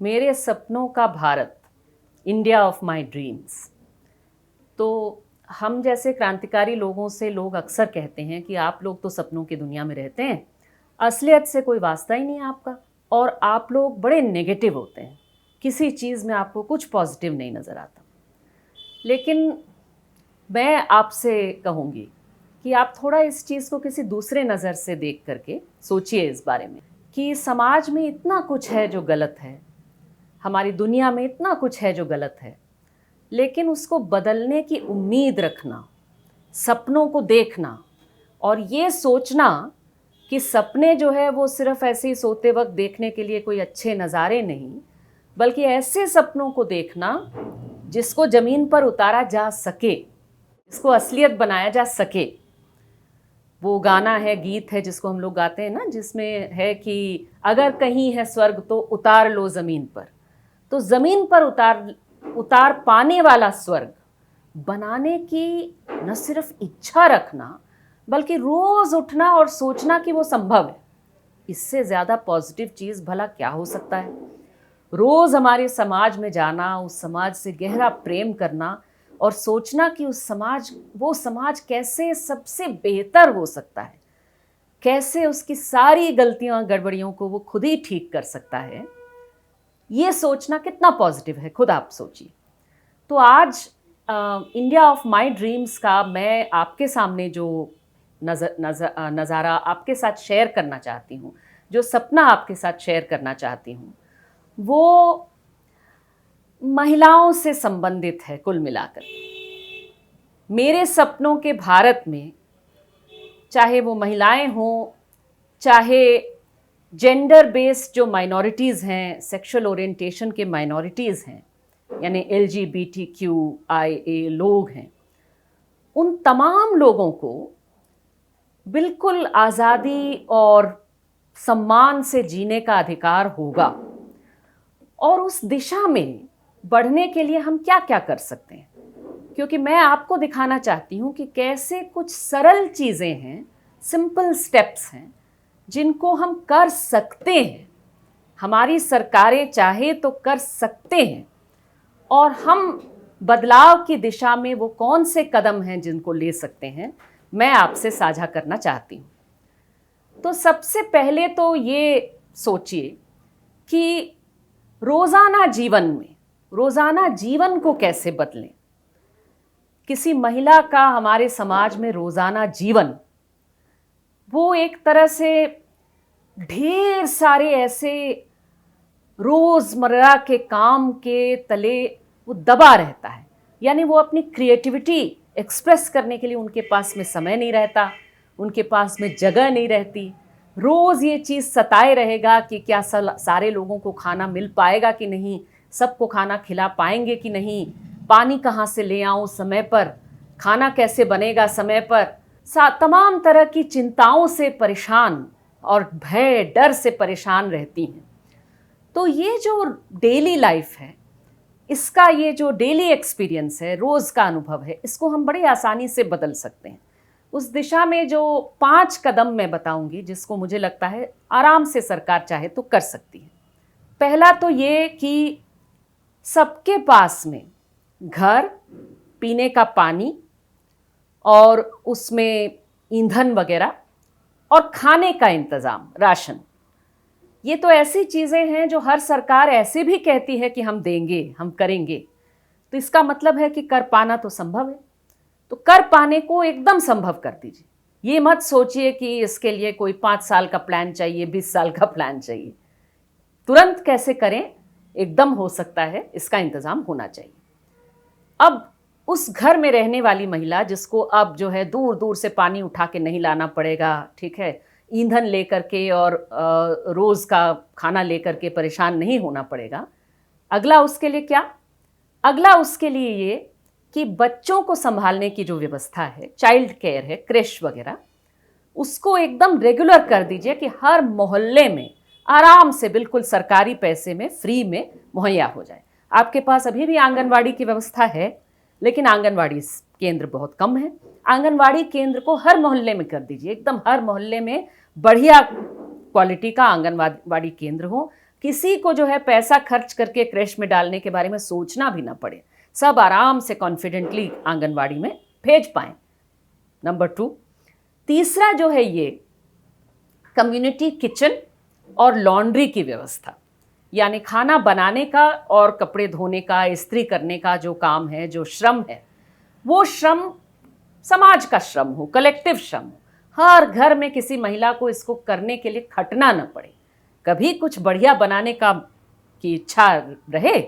मेरे सपनों का Bharat, India of my dreams. तो हम जैसे क्रांतिकारी लोगों से लोग अक्सर कहते हैं कि आप लोग तो सपनों की दुनिया में रहते हैं, असलियत से कोई वास्ता ही नहीं है आपका, और आप लोग बड़े नेगेटिव होते हैं, किसी चीज़ में आपको कुछ पॉजिटिव नहीं नज़र आता। लेकिन मैं आपसे कहूँगी कि आप थोड़ा इस चीज़ को किसी दूसरे नज़र से देख करके सोचिए इस बारे में कि समाज में इतना कुछ है जो गलत है, हमारी दुनिया में इतना कुछ है जो गलत है, लेकिन उसको बदलने की उम्मीद रखना, सपनों को देखना और ये सोचना कि सपने जो है वो सिर्फ ऐसे ही सोते वक्त देखने के लिए कोई अच्छे नज़ारे नहीं, बल्कि ऐसे सपनों को देखना जिसको ज़मीन पर उतारा जा सके, इसको असलियत बनाया जा सके। वो गाना है, गीत है जिसको हम लोग गाते हैं ना, जिसमें है कि अगर कहीं है स्वर्ग तो उतार लो ज़मीन पर। तो ज़मीन पर उतार पाने वाला स्वर्ग बनाने की न सिर्फ इच्छा रखना, बल्कि रोज़ उठना और सोचना कि वो संभव है। इससे ज़्यादा पॉजिटिव चीज़ भला क्या हो सकता है। रोज़ हमारे समाज में जाना, उस समाज से गहरा प्रेम करना और सोचना कि वो समाज कैसे सबसे बेहतर हो सकता है, कैसे उसकी सारी गलतियां गड़बड़ियों को वो खुद ही ठीक कर सकता है। ये सोचना कितना पॉजिटिव है, खुद आप सोचिए। तो आज इंडिया ऑफ माय ड्रीम्स का मैं आपके सामने जो नज़ारा आपके साथ शेयर करना चाहती हूँ, जो सपना आपके साथ शेयर करना चाहती हूँ, वो महिलाओं से संबंधित है। कुल मिलाकर मेरे सपनों के भारत में, चाहे वो महिलाएं हों, चाहे जेंडर बेस्ड जो माइनॉरिटीज़ हैं, सेक्सुअल ओरिएंटेशन के माइनॉरिटीज़ हैं, यानी LGBTQIA लोग हैं, उन तमाम लोगों को बिल्कुल आज़ादी और सम्मान से जीने का अधिकार होगा। और उस दिशा में बढ़ने के लिए हम क्या क्या कर सकते हैं, क्योंकि मैं आपको दिखाना चाहती हूँ कि कैसे कुछ सरल चीज़ें हैं, सिंपल स्टेप्स हैं जिनको हम कर सकते हैं। हमारी सरकारें चाहे तो कर सकते हैं, और हम बदलाव की दिशा में वो कौन से कदम हैं जिनको ले सकते हैं, मैं आपसे साझा करना चाहती हूँ। तो सबसे पहले तो ये सोचिए कि रोज़ाना जीवन को कैसे बदलें। किसी महिला का हमारे समाज में रोज़ाना जीवन, वो एक तरह से ढेर सारे ऐसे रोज़मर्रा के काम के तले वो दबा रहता है। यानी वो अपनी क्रिएटिविटी एक्सप्रेस करने के लिए उनके पास में समय नहीं रहता, उनके पास में जगह नहीं रहती। रोज़ ये चीज़ सताए रहेगा कि क्या सारे लोगों को खाना मिल पाएगा कि नहीं, सबको खाना खिला पाएंगे कि नहीं, पानी कहाँ से ले आऊँ समय पर, खाना कैसे बनेगा समय पर। तमाम तरह की चिंताओं से परेशान और भय डर से परेशान रहती हैं। तो ये जो डेली लाइफ है, इसका ये जो डेली एक्सपीरियंस है, रोज़ का अनुभव है, इसको हम बड़ी आसानी से बदल सकते हैं। उस दिशा में जो 5 कदम मैं बताऊंगी, जिसको मुझे लगता है आराम से सरकार चाहे तो कर सकती है। पहला तो ये कि सबके पास में घर, पीने का पानी और उसमें ईंधन वगैरह और खाने का इंतज़ाम, राशन, ये तो ऐसी चीज़ें हैं जो हर सरकार ऐसे भी कहती है कि हम देंगे, हम करेंगे। तो इसका मतलब है कि कर पाना तो संभव है, तो कर पाने को एकदम संभव कर दीजिए। ये मत सोचिए कि इसके लिए कोई 5 साल का प्लान चाहिए, 20 साल का प्लान चाहिए। तुरंत कैसे करें, एकदम हो सकता है, इसका इंतज़ाम होना चाहिए। अब उस घर में रहने वाली महिला, जिसको अब जो है दूर दूर से पानी उठा के नहीं लाना पड़ेगा, ठीक है, ईंधन लेकर के और रोज़ का खाना लेकर के परेशान नहीं होना पड़ेगा। अगला उसके लिए क्या? अगला उसके लिए ये कि बच्चों को संभालने की जो व्यवस्था है, चाइल्ड केयर है, क्रेश वगैरह, उसको एकदम रेगुलर कर दीजिए कि हर मोहल्ले में आराम से बिल्कुल सरकारी पैसे में फ्री में मुहैया हो जाए। आपके पास अभी भी आंगनवाड़ी की व्यवस्था है, लेकिन आंगनवाड़ी केंद्र बहुत कम है। आंगनवाड़ी केंद्र को हर मोहल्ले में कर दीजिए, एकदम हर मोहल्ले में बढ़िया क्वालिटी का आंगनवाड़ी केंद्र हो किसी को जो है पैसा खर्च करके क्रेश में डालने के बारे में सोचना भी ना पड़े, सब आराम से कॉन्फिडेंटली आंगनवाड़ी में भेज पाएं। नंबर 2, तीसरा जो है ये कम्युनिटी किचन और लॉन्ड्री की व्यवस्था, यानी खाना बनाने का और कपड़े धोने का, इस्त्री करने का जो काम है, जो श्रम है, वो श्रम समाज का श्रम हो, कलेक्टिव श्रम हो। हर घर में किसी महिला को इसको करने के लिए खटना न पड़े। कभी कुछ बढ़िया बनाने की इच्छा रहे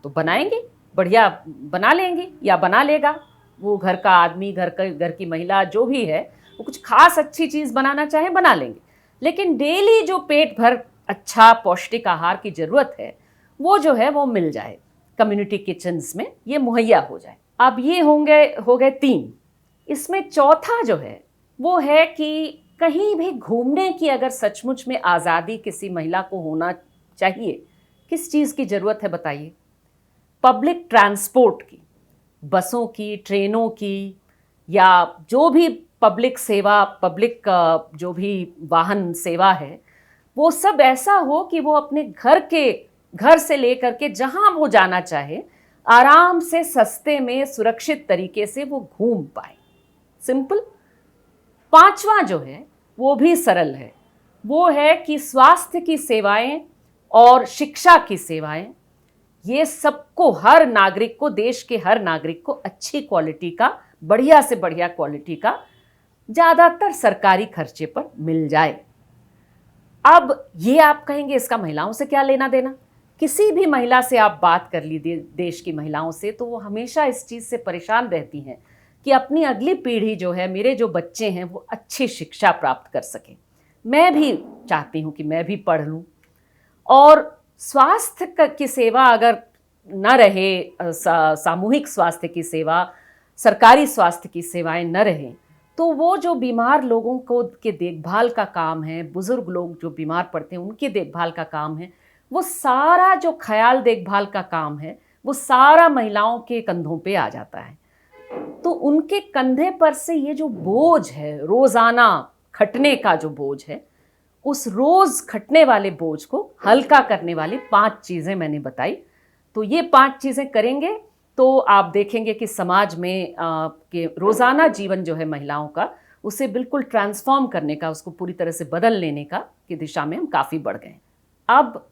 तो बनाएंगे, बढ़िया बना लेंगे या बना लेगा वो घर का आदमी, घर की महिला जो भी है, वो कुछ खास अच्छी चीज़ बनाना चाहे बना लेंगे। लेकिन डेली जो पेट भर अच्छा पौष्टिक आहार की ज़रूरत है वो जो है वो मिल जाए, कम्युनिटी किचन्स में ये मुहैया हो जाए। अब ये हो गए 3। इसमें चौथा जो है वो है कि कहीं भी घूमने की अगर सचमुच में आज़ादी किसी महिला को होना चाहिए, किस चीज़ की ज़रूरत है बताइए? पब्लिक ट्रांसपोर्ट की, बसों की, ट्रेनों की, या जो भी पब्लिक सेवा, पब्लिक जो भी वाहन सेवा है, वो सब ऐसा हो कि वो अपने घर से लेकर के जहाँ वो जाना चाहे आराम से, सस्ते में, सुरक्षित तरीके से वो घूम पाए। सिंपल। 5वां जो है वो भी सरल है, वो है कि स्वास्थ्य की सेवाएं और शिक्षा की सेवाएं, ये सबको, हर नागरिक को, देश के हर नागरिक को अच्छी क्वालिटी का, बढ़िया से बढ़िया क्वालिटी का, ज़्यादातर सरकारी खर्चे पर मिल जाए। अब ये आप कहेंगे इसका महिलाओं से क्या लेना देना? किसी भी महिला से आप बात कर लीजिए, देश की महिलाओं से, तो वो हमेशा इस चीज़ से परेशान रहती हैं कि अपनी अगली पीढ़ी जो है, मेरे जो बच्चे हैं, वो अच्छी शिक्षा प्राप्त कर सकें। मैं भी चाहती हूँ कि मैं भी पढ़ लूँ। और स्वास्थ्य की सेवा अगर न रहे, सामूहिक स्वास्थ्य की सेवा, सरकारी स्वास्थ्य की सेवाएं न रहें, तो वो जो बीमार लोगों को के देखभाल का काम है, बुज़ुर्ग लोग जो बीमार पड़ते हैं उनकी देखभाल का काम है, वो सारा जो ख्याल देखभाल का काम है, वो सारा महिलाओं के कंधों पे आ जाता है। तो उनके कंधे पर से ये जो बोझ है, रोज़ाना खटने का जो बोझ है, उस रोज़ खटने वाले बोझ को हल्का करने वाली 5 चीज़ें मैंने बताई। तो ये 5 चीज़ें करेंगे तो आप देखेंगे कि समाज में के रोज़ाना जीवन जो है महिलाओं का, उसे बिल्कुल ट्रांसफॉर्म करने का, उसको पूरी तरह से बदल लेने का की दिशा में हम काफ़ी बढ़ गए। अब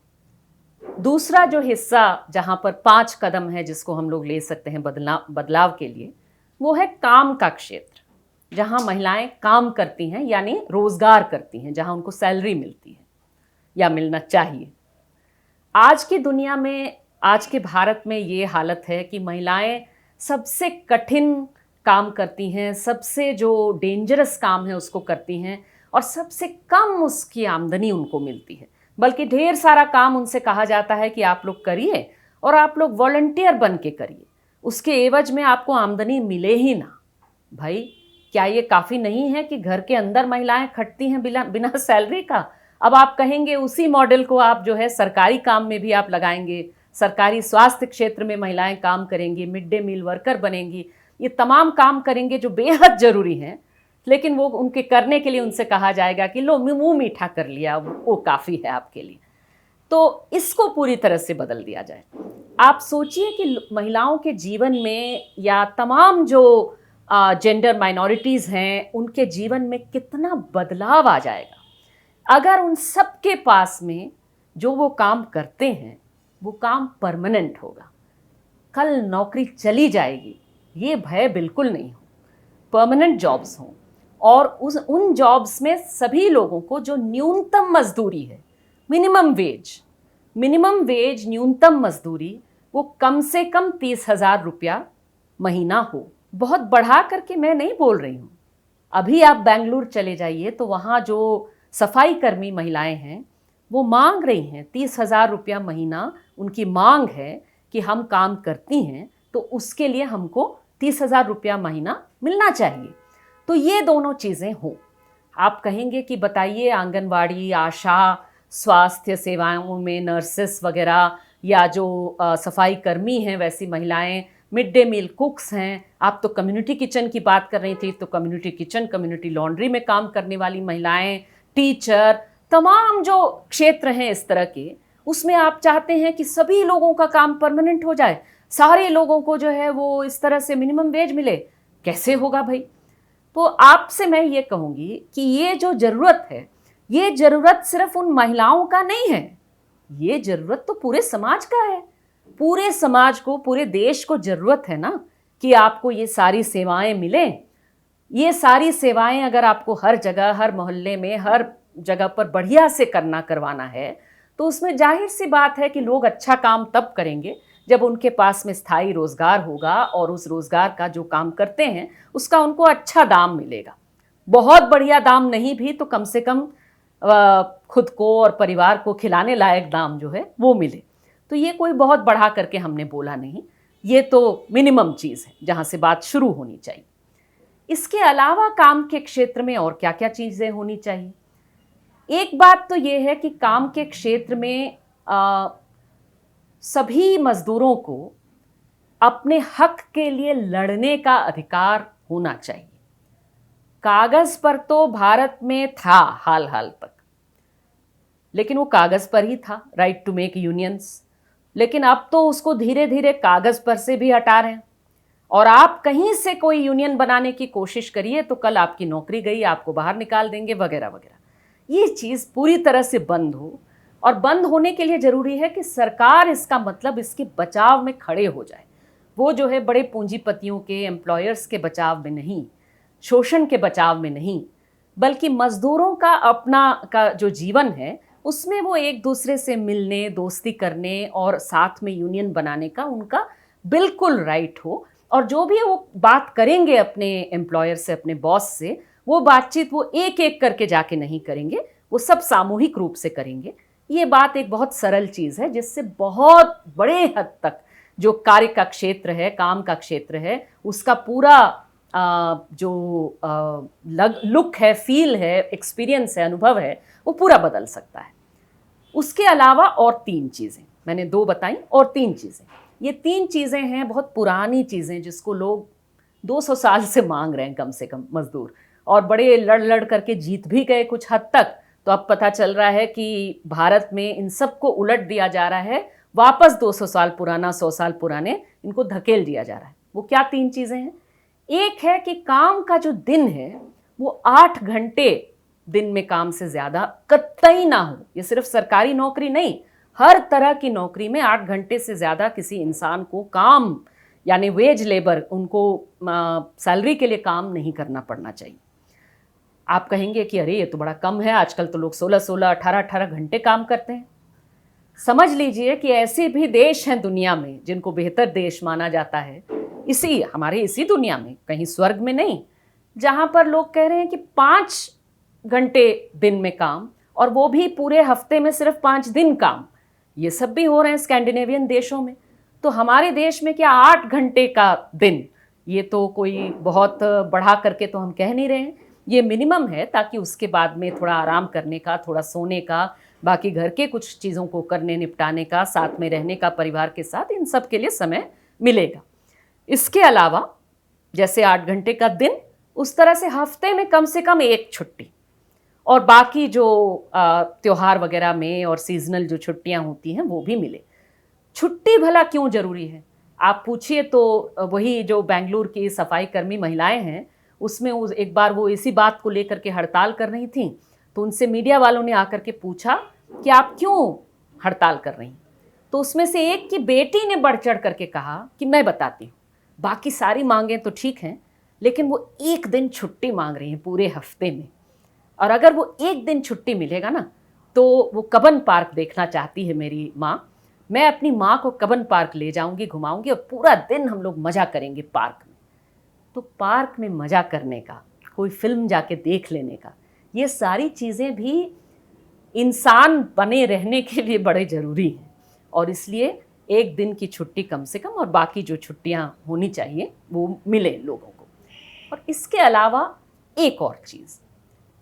दूसरा जो हिस्सा जहाँ पर 5 कदम है जिसको हम लोग ले सकते हैं बदलाव के लिए, वो है काम का क्षेत्र, जहाँ महिलाएं काम करती हैं, यानी रोज़गार करती हैं, जहाँ उनको सैलरी मिलती है या मिलना चाहिए। आज की दुनिया में, आज के भारत में ये हालत है कि महिलाएं सबसे कठिन काम करती हैं, सबसे जो डेंजरस काम है उसको करती हैं, और सबसे कम उसकी आमदनी उनको मिलती है। बल्कि ढेर सारा काम उनसे कहा जाता है कि आप लोग करिए और आप लोग वॉलंटियर बन के करिए, उसके एवज में आपको आमदनी मिले ही ना। भाई, क्या ये काफ़ी नहीं है कि घर के अंदर महिलाएं खटती हैं बिना सैलरी का? अब आप कहेंगे उसी मॉडल को आप जो है सरकारी काम में भी आप लगाएंगे, सरकारी स्वास्थ्य क्षेत्र में महिलाएं काम करेंगी, मिड डे मील वर्कर बनेंगी, ये तमाम काम करेंगे जो बेहद ज़रूरी हैं, लेकिन वो उनके करने के लिए उनसे कहा जाएगा कि लो मुंह मीठा कर लिया, वो काफ़ी है आपके लिए। तो इसको पूरी तरह से बदल दिया जाए। आप सोचिए कि महिलाओं के जीवन में, या तमाम जो जेंडर माइनॉरिटीज़ हैं, उनके जीवन में कितना बदलाव आ जाएगा अगर उन सब के पास में जो वो काम करते हैं वो काम परमानेंट होगा। कल नौकरी चली जाएगी ये भय बिल्कुल नहीं हो, परमानेंट जॉब्स हों, और उन जॉब्स में सभी लोगों को जो न्यूनतम मजदूरी है, मिनिमम वेज न्यूनतम मजदूरी, वो कम से कम 30,000 रुपया महीना हो। बहुत बढ़ा करके मैं नहीं बोल रही हूँ। अभी आप बेंगलुरु चले जाइए तो वहाँ जो सफाई कर्मी महिलाएं हैं वो मांग रही हैं 30,000 रुपया महीना, उनकी मांग है कि हम काम करती हैं तो उसके लिए हमको 30,000 रुपया महीना मिलना चाहिए। तो ये दोनों चीज़ें हों। आप कहेंगे कि बताइए आंगनवाड़ी, आशा, स्वास्थ्य सेवाओं में नर्सेस वगैरह, या जो सफाई कर्मी हैं वैसी महिलाएं, मिड डे मील कुक्स हैं, आप तो कम्युनिटी किचन की बात कर रही थी, तो कम्युनिटी किचन, कम्युनिटी लॉन्ड्री में काम करने वाली महिलाएं, टीचर, तमाम जो क्षेत्र हैं इस तरह के, उसमें आप चाहते हैं कि सभी लोगों का काम परमानेंट हो जाए, सारे लोगों को जो है वो इस तरह से मिनिमम वेज मिले, कैसे होगा भाई? तो आपसे मैं ये कहूँगी कि ये जो ज़रूरत है, ये ज़रूरत सिर्फ उन महिलाओं का नहीं है, ये ज़रूरत तो पूरे समाज का है। पूरे समाज को, पूरे देश को ज़रूरत है ना कि आपको ये सारी सेवाएं मिलें। ये सारी सेवाएं अगर आपको हर जगह, हर मोहल्ले में, हर जगह पर बढ़िया से करवाना है, तो उसमें जाहिर सी बात है कि लोग अच्छा काम तब करेंगे जब उनके पास में स्थायी रोजगार होगा और उस रोजगार का जो काम करते हैं उसका उनको अच्छा दाम मिलेगा। बहुत बढ़िया दाम नहीं भी तो कम से कम खुद को और परिवार को खिलाने लायक दाम जो है वो मिले। तो ये कोई बहुत बढ़ा करके हमने बोला नहीं, ये तो मिनिमम चीज़ है जहाँ से बात शुरू होनी चाहिए। इसके अलावा काम के क्षेत्र में और क्या क्या चीज़ें होनी चाहिए? एक बात तो ये है कि काम के क्षेत्र में सभी मजदूरों को अपने हक के लिए लड़ने का अधिकार होना चाहिए। कागज पर तो भारत में था हाल तक, लेकिन वो कागज पर ही था, राइट टू मेक यूनियंस, लेकिन अब तो उसको धीरे धीरे कागज पर से भी हटा रहे हैं। और आप कहीं से कोई यूनियन बनाने की कोशिश करिए तो कल आपकी नौकरी गई, आपको बाहर निकाल देंगे वगैरह वगैरह। ये चीज़ पूरी तरह से बंद हो, और बंद होने के लिए ज़रूरी है कि सरकार इसका मतलब इसके बचाव में खड़े हो जाए। वो जो है बड़े पूंजीपतियों के, एम्प्लॉयर्स के बचाव में नहीं, शोषण के बचाव में नहीं, बल्कि मजदूरों का अपना का जो जीवन है उसमें वो एक दूसरे से मिलने, दोस्ती करने और साथ में यूनियन बनाने का उनका बिल्कुल राइट हो। और जो भी वो बात करेंगे अपने एम्प्लॉयर से, अपने बॉस से, वो बातचीत वो एक एक करके जाके नहीं करेंगे, वो सब सामूहिक रूप से करेंगे। ये बात एक बहुत सरल चीज़ है जिससे बहुत बड़े हद तक जो कार्य का क्षेत्र है, काम का क्षेत्र है, उसका पूरा जो लुक है, फील है, एक्सपीरियंस है, अनुभव है, वो पूरा बदल सकता है। उसके अलावा और 3 चीज़ें मैंने 2 बताई, और 3 चीज़ें, ये 3 चीज़ें हैं बहुत पुरानी चीज़ें जिसको लोग 200 साल से मांग रहे हैं कम से कम मजदूर, और बड़े लड़ करके जीत भी गए कुछ हद तक। तो अब पता चल रहा है कि भारत में इन सबको उलट दिया जा रहा है, वापस 200 साल पुराना, 100 साल पुराने इनको धकेल दिया जा रहा है। वो क्या 3 चीज़ें हैं? एक है कि काम का जो दिन है वो 8 घंटे दिन में काम से ज़्यादा कतई ना हो। ये सिर्फ सरकारी नौकरी नहीं, हर तरह की नौकरी में 8 घंटे से ज़्यादा किसी इंसान को काम, यानी वेज लेबर, उनको सैलरी के लिए काम नहीं करना पड़ना चाहिए। आप कहेंगे कि अरे ये तो बड़ा कम है, आजकल तो लोग 16-16, 18-18 घंटे काम करते हैं। समझ लीजिए कि ऐसे भी देश हैं दुनिया में जिनको बेहतर देश माना जाता है, इसी दुनिया में, कहीं स्वर्ग में नहीं, जहाँ पर लोग कह रहे हैं कि 5 घंटे दिन में काम, और वो भी पूरे हफ्ते में सिर्फ 5 दिन काम। ये सब भी हो रहे हैं स्कैंडिनेवियन देशों में। तो हमारे देश में क्या 8 घंटे का दिन? ये तो कोई बहुत बढ़ा करके तो हम कह नहीं रहे हैं, ये मिनिमम है, ताकि उसके बाद में थोड़ा आराम करने का, थोड़ा सोने का, बाकी घर के कुछ चीज़ों को करने निपटाने का, साथ में रहने का परिवार के साथ, इन सब के लिए समय मिलेगा। इसके अलावा जैसे 8 घंटे का दिन, उस तरह से हफ्ते में कम से कम 1 छुट्टी, और बाकी जो त्योहार वगैरह में और सीजनल जो छुट्टियां होती हैं वो भी मिले। छुट्टी भला क्यों ज़रूरी है? आप पूछिए तो वही जो बेंगलुरु की सफाई कर्मी महिलाएं हैं, उसमें एक बार वो इसी बात को लेकर के हड़ताल कर रही थी, तो उनसे मीडिया वालों ने आकर के पूछा कि आप क्यों हड़ताल कर रही हैं? तो उसमें से एक की बेटी ने बढ़ चढ़ करके कहा कि मैं बताती हूँ, बाकी सारी मांगें तो ठीक हैं, लेकिन वो 1 दिन छुट्टी मांग रही हैं पूरे हफ्ते में, और अगर वो 1 दिन छुट्टी मिलेगा ना, तो वो कबन पार्क देखना चाहती है मेरी माँ। मैं अपनी माँ को कबन पार्क ले जाऊंगी, घुमाऊंगी, और पूरा दिन हम लोग मज़ा करेंगे पार्क में। तो पार्क में मज़ा करने का, कोई फिल्म जाके देख लेने का, ये सारी चीज़ें भी इंसान बने रहने के लिए बड़े ज़रूरी हैं, और इसलिए 1 दिन की छुट्टी कम से कम, और बाकी जो छुट्टियाँ होनी चाहिए वो मिले लोगों को। और इसके अलावा एक और चीज़,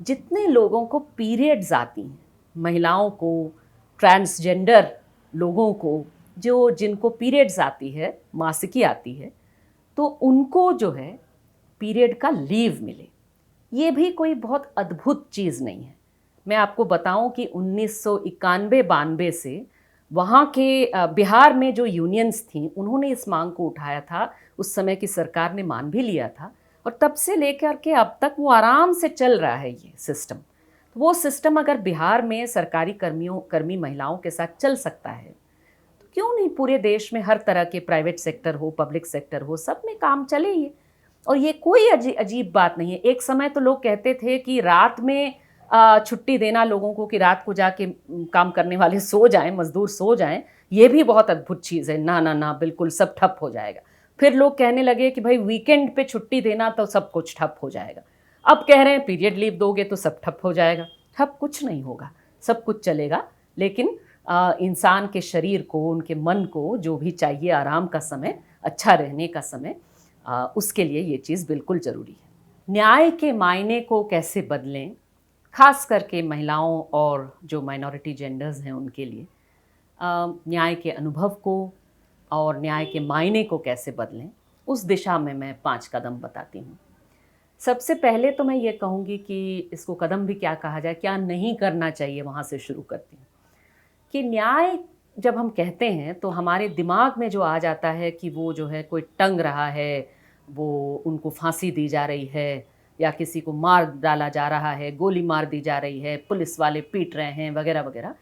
जितने लोगों को पीरियड्स आती हैं, महिलाओं को, ट्रांसजेंडर लोगों को, जिनको पीरियड्स आती है, मासिकी आती है, तो उनको जो है पीरियड का लीव मिले। ये भी कोई बहुत अद्भुत चीज़ नहीं है। मैं आपको बताऊं कि 1991-92 से वहाँ के बिहार में जो यूनियंस थी उन्होंने इस मांग को उठाया था, उस समय की सरकार ने मान भी लिया था, और तब से लेकर के अब तक वो आराम से चल रहा है ये सिस्टम। तो वो सिस्टम अगर बिहार में सरकारी कर्मी महिलाओं के साथ चल सकता है, तो क्यों नहीं पूरे देश में हर तरह के प्राइवेट सेक्टर हो, पब्लिक सेक्टर हो, सब में काम चले ये। और ये कोई अजीब बात नहीं है। एक समय तो लोग कहते थे कि रात में छुट्टी देना लोगों को, कि रात को जाके काम करने वाले सो जाएं, मजदूर सो जाएं, ये भी बहुत अद्भुत चीज़ है। ना ना ना, बिल्कुल सब ठप हो जाएगा। फिर लोग कहने लगे कि भाई वीकेंड पे छुट्टी देना तो सब कुछ ठप हो जाएगा। अब कह रहे हैं पीरियड लीव दोगे तो सब ठप हो जाएगा। ठप कुछ नहीं होगा, सब कुछ चलेगा, लेकिन इंसान के शरीर को, उनके मन को जो भी चाहिए, आराम का समय, अच्छा रहने का समय, उसके लिए ये चीज़ बिल्कुल ज़रूरी है। न्याय के मायने को कैसे बदलें, खास करके महिलाओं और जो माइनॉरिटी जेंडर्स हैं उनके लिए न्याय के अनुभव को और न्याय के मायने को कैसे बदलें, उस दिशा में मैं 5 कदम बताती हूँ। सबसे पहले तो मैं ये कहूँगी कि इसको कदम भी क्या कहा जाए, क्या नहीं करना चाहिए, वहाँ से शुरू करती हूँ। कि न्याय जब हम कहते हैं तो हमारे दिमाग में जो आ जाता है कि वो जो है कोई टंग रहा है, वो उनको फांसी दी जा रही है, या किसी को मार डाला जा रहा है, गोली मार दी जा रही है, पुलिस वाले पीट रहे हैं, वगैरह वगैरह।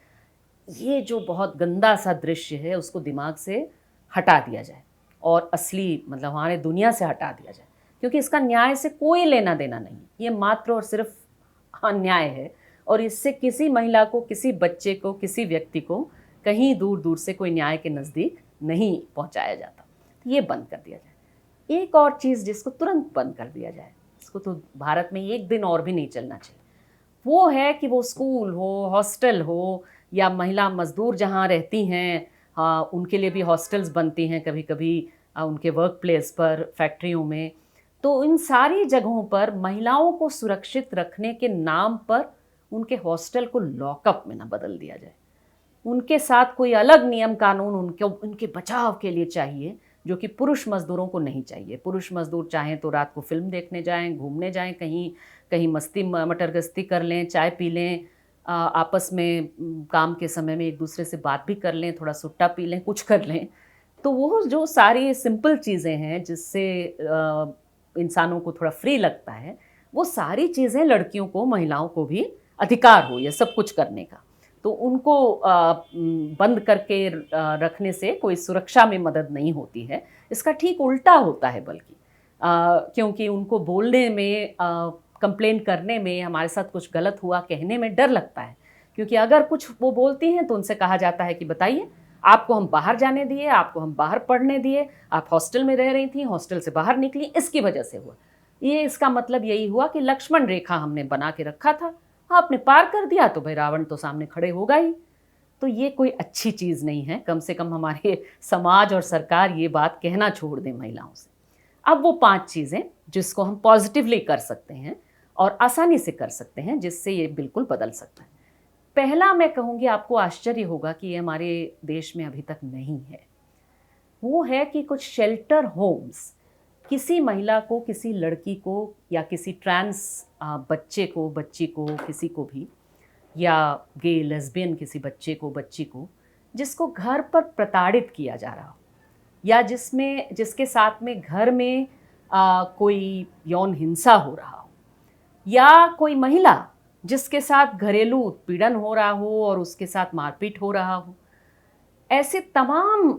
ये जो बहुत गंदा सा दृश्य है उसको दिमाग से हटा दिया जाए, और असली मतलब हमारे दुनिया से हटा दिया जाए, क्योंकि इसका न्याय से कोई लेना देना नहीं। ये मात्र और सिर्फ अन्याय है, और इससे किसी महिला को, किसी बच्चे को, किसी व्यक्ति को कहीं दूर दूर से कोई न्याय के नज़दीक नहीं पहुंचाया जाता। ये बंद कर दिया जाए। एक और चीज़ जिसको तुरंत बंद कर दिया जाए, इसको तो भारत में एक दिन और भी नहीं चलना चाहिए, वो है कि वो स्कूल हो, हॉस्टल हो, या महिला मजदूर जहाँ रहती हैं उनके लिए भी हॉस्टल्स बनती हैं कभी कभी उनके वर्क प्लेस पर, फैक्ट्रियों में। तो इन सारी जगहों पर महिलाओं को सुरक्षित रखने के नाम पर उनके हॉस्टल को लॉकअप में ना बदल दिया जाए। उनके साथ कोई अलग नियम कानून उनके बचाव के लिए चाहिए, जो कि पुरुष मजदूरों को नहीं चाहिए। पुरुष मजदूर चाहें तो रात को फिल्म देखने जाएं, घूमने जाएं, कहीं कहीं मस्ती मटरगस्ती कर लें, चाय पी लें, आपस में काम के समय में एक दूसरे से बात भी कर लें, थोड़ा सुट्टा पी लें, कुछ कर लें। तो वो जो सारी सिंपल चीज़ें हैं जिससे इंसानों को थोड़ा फ्री लगता है, वो सारी चीज़ें लड़कियों को, महिलाओं को भी अधिकार हो ये सब कुछ करने का। तो उनको बंद करके रखने से कोई सुरक्षा में मदद नहीं होती है, इसका ठीक उल्टा होता है। बल्कि क्योंकि उनको बोलने में, कंप्लेन करने में, हमारे साथ कुछ गलत हुआ कहने में डर लगता है। क्योंकि अगर कुछ वो बोलती हैं तो उनसे कहा जाता है कि बताइए, आपको हम बाहर जाने दिए, आपको हम बाहर पढ़ने दिए, आप हॉस्टल में रह रही थी, हॉस्टल से बाहर निकली, इसकी वजह से हुआ ये। इसका मतलब यही हुआ कि लक्ष्मण रेखा हमने बना के रखा था, आपने पार कर दिया तो भाई रावण तो सामने खड़े होगा ही। तो ये कोई अच्छी चीज़ नहीं है। कम से कम हमारे समाज और सरकार ये बात कहना छोड़ दें महिलाओं से। अब वो 5 चीज़ें जिसको हम पॉजिटिवली कर सकते हैं और आसानी से कर सकते हैं, जिससे ये बिल्कुल बदल सकता है। पहला मैं कहूँगी, आपको आश्चर्य होगा कि ये हमारे देश में अभी तक नहीं है, वो है कि कुछ शेल्टर होम्स किसी महिला को, किसी लड़की को, या किसी ट्रांस बच्चे को, बच्ची को, किसी को भी, या गे लेस्बियन किसी बच्चे को, बच्ची को, जिसको घर पर प्रताड़ित किया जा रहा हो, या जिसके साथ में घर में कोई यौन हिंसा हो रहा हो, या कोई महिला जिसके साथ घरेलू उत्पीड़न हो रहा हो और उसके साथ मारपीट हो रहा हो। ऐसे तमाम